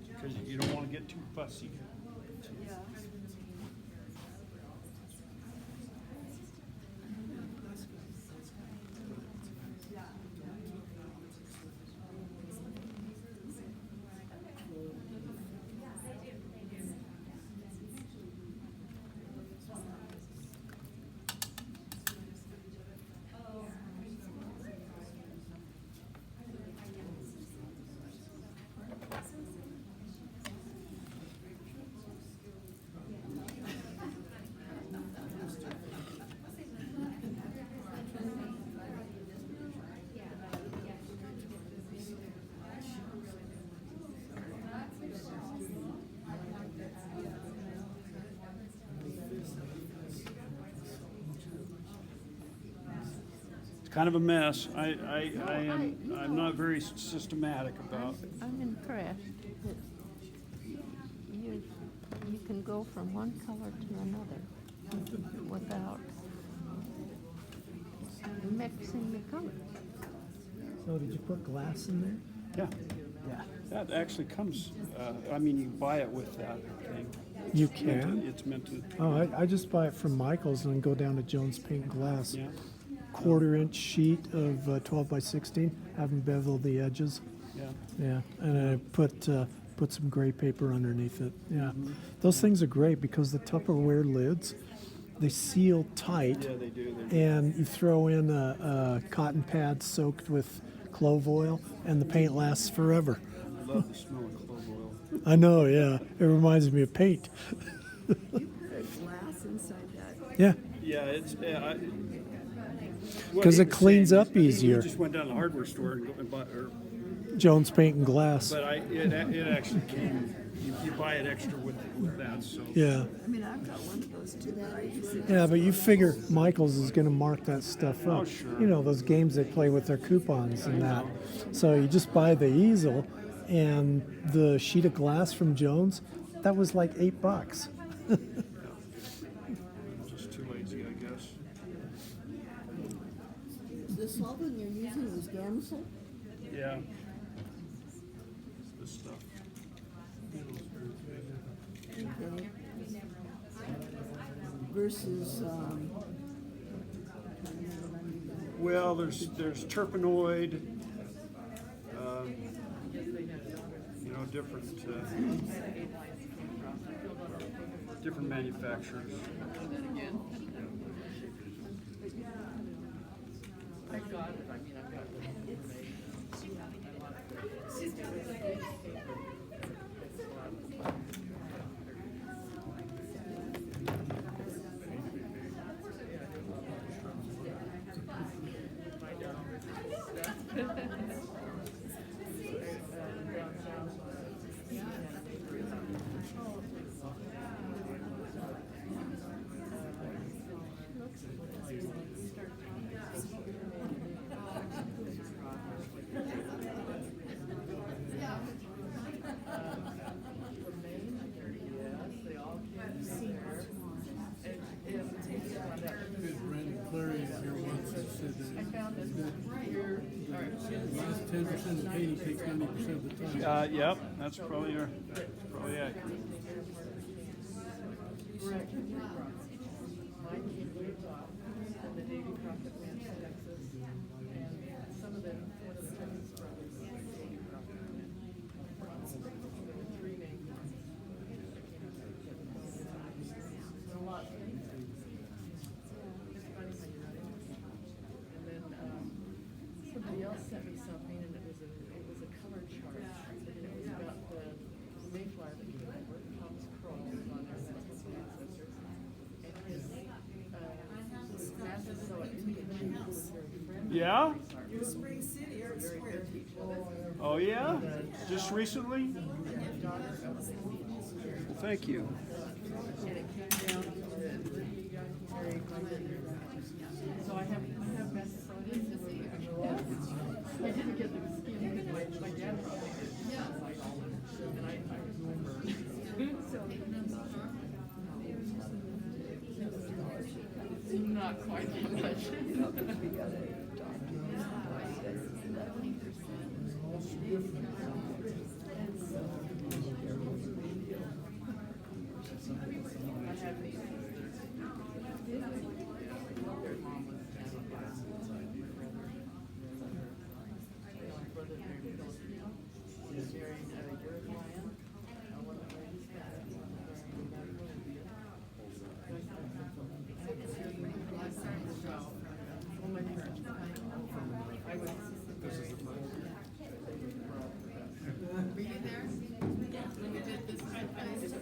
Because you don't want to get too fussy. Yeah. Kind of a mess. I'm not very systematic about. I'm impressed that you can go from one color to another without mixing the colors. So did you put glass in there? Yeah. That actually comes, I mean, you buy it with that thing. You It's meant to- can? It's meant to, Oh, I just buy it from Michael's and then go down to Jones Paint Glass. yeah, Quarter-inch sheet of 12 by 16, have them bevel the edges. yeah. Yeah, and I put some gray paper underneath it. Yeah, those things are great because the Tupperware lids, they seal tight, Yeah, they do. and you throw in a cotton pad soaked with clove oil, and the paint lasts forever. I love the smell of clove oil. I know, yeah, it reminds me of paint. You put a glass inside that. Yeah, Yeah, it's, what 'Cause he it was cleans saying up is he easier. just went down to the hardware store and bought, Jones Paint and Glass. but it actually came you buy it extra with that, so. Yeah. I mean, I've got one of those too, but I use it. Yeah, but you figure Michaels is going to mark that stuff up. Oh, sure. You know, those games they play with their coupons and that. So you just buy the easel and the sheet of glass from Jones, that was like $8. Just too lazy, I guess. The solvent you're using is Gamsel? Yeah. This stuff. Okay. Versus, Well, there's terpenoid, you know, different manufacturers. Brandon Clary is here once and said that the last 10% of painting takes 90% of the time. Yep, that's probably accurate. Somebody else sent me something, and it was a color chart, and it was about the Mayflower that came over, Thomas Kroll was on there, that's his ancestor. And his, Massasoit teacher was very friendly. Yeah? In Spring City, Art Square. Oh, yeah? Just recently? Well, thank you. And it came down to the very, so I have Massasoit in this year. I didn't get the skin, my dad probably did. And I remember. Not quite that much.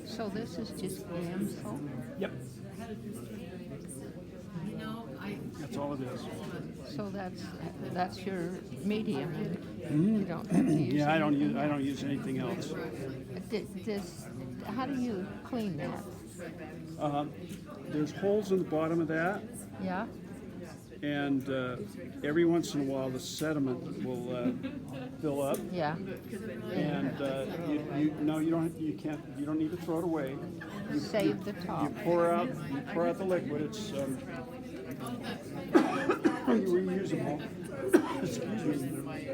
So this is just Gamsel? Yep, You know, that's all it is. So that's your medium, and you don't have to use Yeah, I anything? don't use anything else. How do you clean that? There's holes in the bottom of that, Yeah? and every once in a while the sediment will fill up. Yeah? And you don't need to throw it away. Save the top. You pour out the liquid. It's reusable. Excuse me.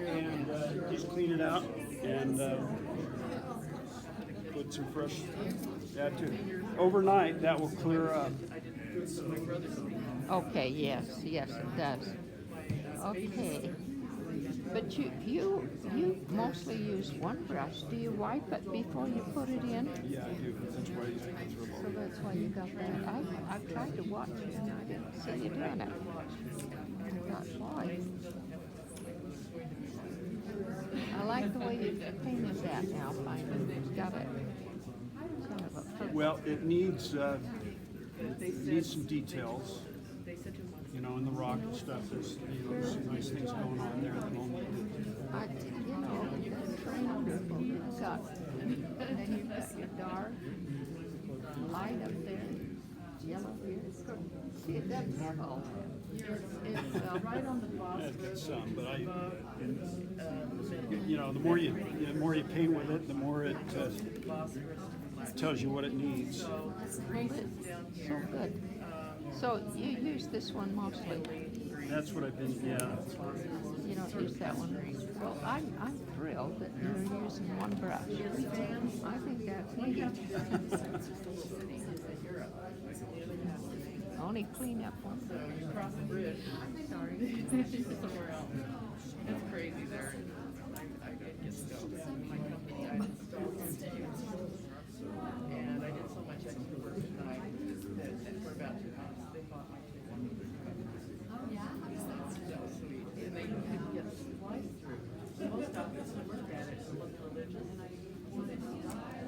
And just clean it out and put some fresh add to it. Overnight, that will clear up. Okay, yes, it does. Okay. But you mostly use one brush. Do you wipe it before you put it in? Yeah, I do. That's why you throw it So that's why you got that. I've tried to watch you and I didn't see you doing it. That's why. I like the way you painted that now, finally. It's got it. Kind of a purple. Well, it needs some details. You know, in the rock and stuff, there's some nice things going on there that will need to. Train people. You've got, and then you've white up there, yellow here. See, it doesn't have all that. It's right on the That's phosphorus. got some, but above, you know, the more you paint with it, the more it phosphorus. tells you what it needs. So grease is down So here. good. So you use this one mostly. That's what I've been, yeah. You don't use that one. Well, I'm thrilled that you're using one brush. I think that's neat. Only clean up one. So you cross the bridge, Sorry. somewhere else. It's crazy there. I get stoked. My company, I installed continuous filter. And I did so much extra work tonight that for about 2 months, they bought my two. So sweet. And they couldn't get the supplies through. The post office looked at it and looked religious. So they stopped.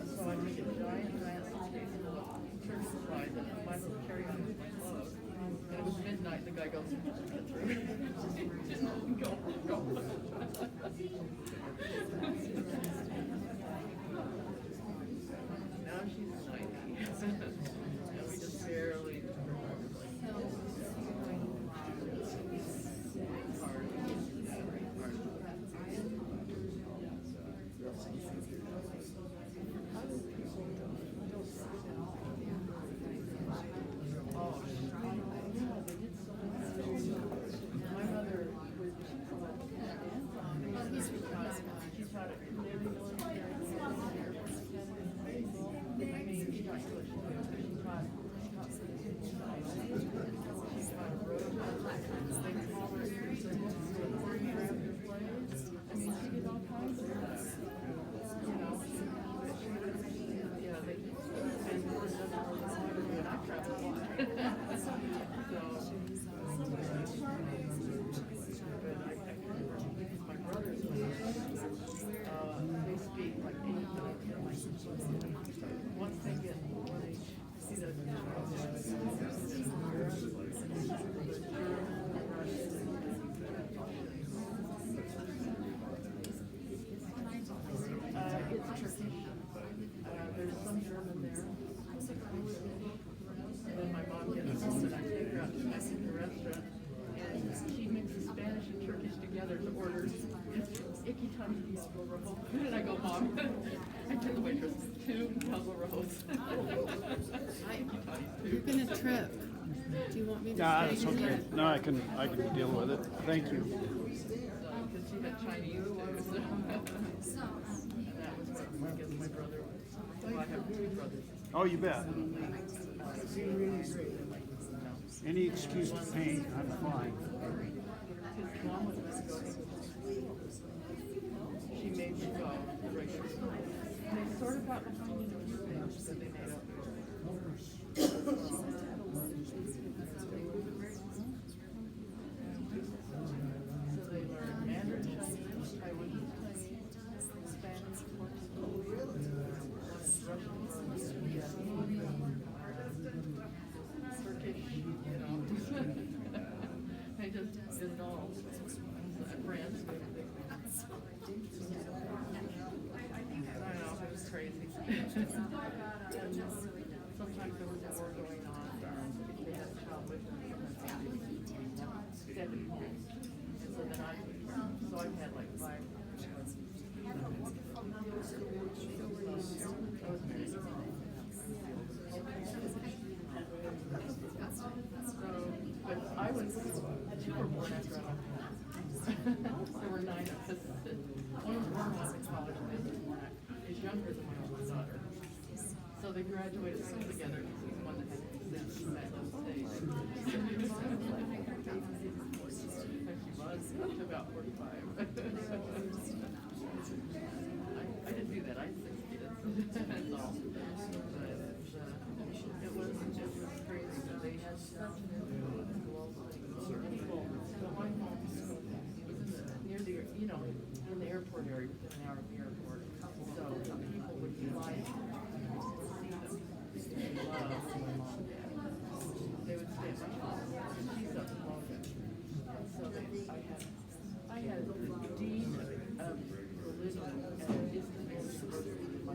So I took a giant suitcase full of church supplies and my little carry-on with my clothes. And it was midnight, the guy goes, go. Now she's 90. And we just barely. It's hard. Oh, yeah, they did so much. My mother was, she taught dance. She taught at Navy Military. I mean, she taught English. She taught road. They call her choreographer plays. I mean, she did all kinds of stuff. You know, yeah, they and more than and I travel a lot. But my brothers, they speak like 8 languages. Once they get, when they see that it's Turkish. There's some German there. And then my mom gets home and I take her out to the restaurant and she mixes Spanish and Turkish together to order icky tiny taco rolls. And I go, Mom, I tell the waitress, 2 taco rolls. You're gonna trip. Do you want me to Yeah, stay that's okay. here? No, I can deal with it. Thank you. Because she had Chinese too. So. And that was what I guess my brother was. Well, I have 2 brothers. Oh, you bet. Any excuse to paint, I'm fine. His mom was going to go to school. She made me go to regular school. And they sort of got behind in a few things that they made up. So they learned Mandarin, Chinese, Taiwanese, Spanish, Portuguese, Russian, Turkish, you know. They just did it all. Friends. I know, it was crazy. Sometimes there was a war going on, if they had a child with them, dead at home. And so then so I've had like 5. But I was, 2 were born after I left home. There were 9 of us. One was born when I was in college, and the other one is younger than my oldest daughter. So they graduated school together, because he's the one that had to be sent to that little stage. And she was about 45. I didn't do that, I had 6 kids. That's all. But it was crazy, but they had such an influence globally. People, so my home was near the, you know, in the airport area, within an hour of the airport. So people would fly to see them. They loved my mom and dad. They would stay at my house. She's up in Logan. And so I had the dean of religion at Istanbul University, my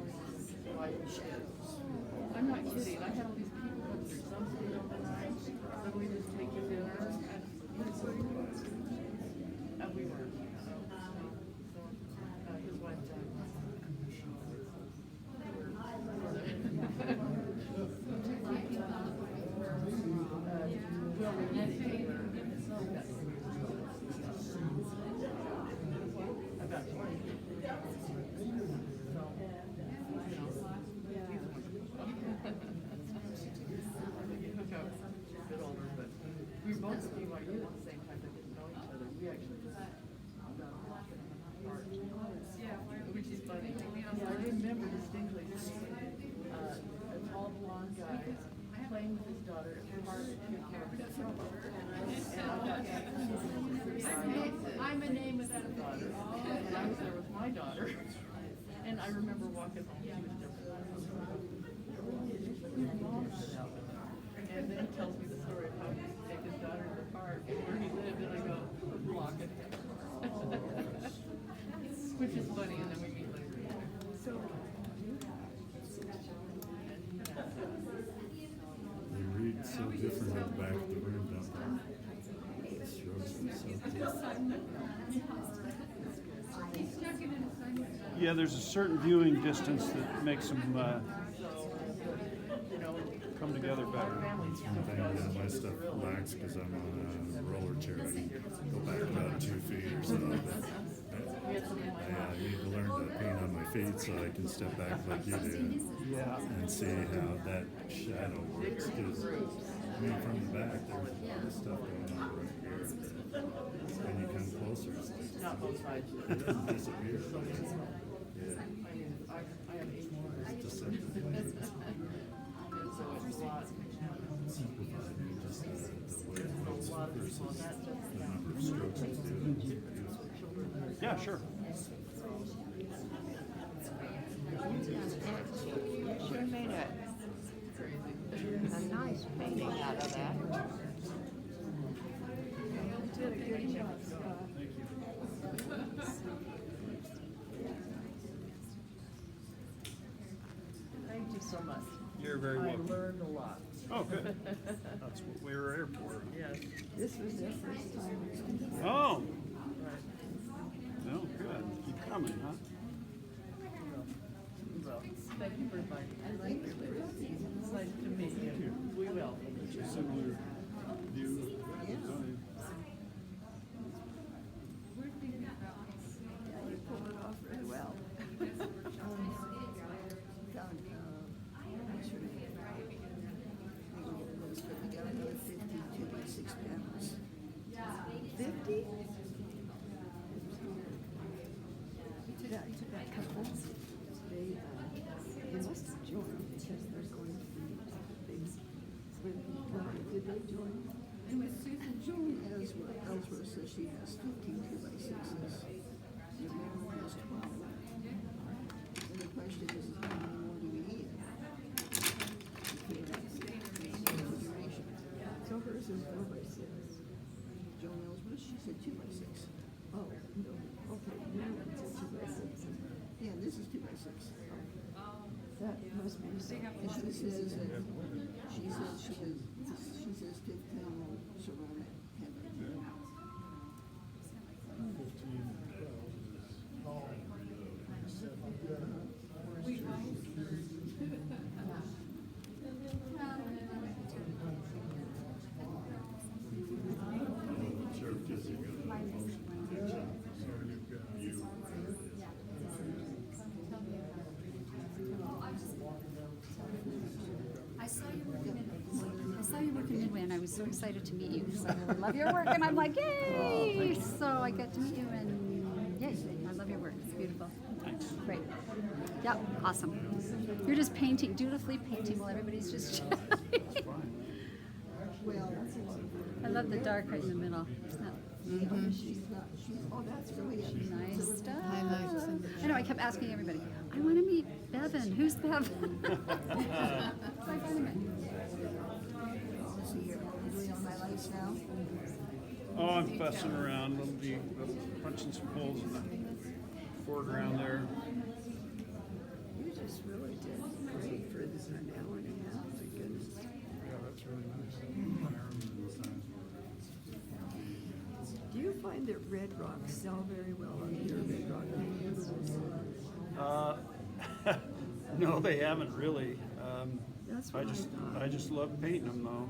wife and kids. I'm not kidding. I was there with my daughter, and I remember walking home, she was different. And then he tells me the story of how he used to take his daughter to the park and where he lived, and I go, block it. Which is funny, and then we meet later. So, They read so different at the back of the room, don't they? The strokes are so different. Yeah, there's a certain viewing distance that makes them come together better. That's one thing, my stuff lags because I'm on a roller chair. I can go back about 2 feet or so. But I need to learn to paint on my feet so I can step back like you do. Yeah. And see how that shadow works. Because, I mean, from the back, there's a lot of stuff going on right here. When you come closer, it's like, Not both sides. it doesn't disappear. Yeah. I mean, I have 8 more. It's deceptive. So it's a lot. Simplified and just the way it There's looks a lot of versus people on that the stuff. number of strokes it's doing. It's beautiful. Yeah, sure. You sure made a nice painting out of that. you did a good job, Scott. Thank you so much. You're very welcome. I learned a lot. Oh, good. That's what we were here for. Yes. This was their first time. Oh, Right. no, good. Keep coming, huh? Well, thank you for inviting me. I like your It's nice to meet you. We will. Similar view. Yeah, you pulled it off really well. What's your name? We got another 52 by 6 panels. 50? I took that couple. They must have joined because they're going to be things. Did they join? And with Susan Joan Ellsworth says she has 15 2x6s. And Marilyn has 12. And the question is, how many more do we need? Okay, that's configuration. So hers is 4x6. Joan Ellsworth, she said 2x6. Oh, no, okay, Maryland's a 2x6. Yeah, this is 2x6. That must be so. And she says that, she says 15 will surround it. Heaven. 15 and 12 is tall. Sure, gives you good motion picture. So you've got You. I saw you working Midway, and I was so excited to meet you because I really love your work, and I'm like, yay! So I get to meet you, and yay! I love your work. It's beautiful. Great. Yep. Awesome. You're just painting, dutifully painting while everybody's just chatting. Well, I love the dark right in the middle. Isn't that oh, that's really it. nice stuff? Highlights and I know. I kept asking everybody. I want to meet Bevan. Who's Bevan? So I finally met you. Let's see here, what we're doing on my lights now. Oh, I'm fussing around. We'll be punching some holes in the foreground there. You just really did great for this an hour and a half, my goodness. Yeah, that's really nice. Do you find that red rocks sell very well on your red rock paintings? No, they haven't really. That's I what I just, thought. I just love painting them though.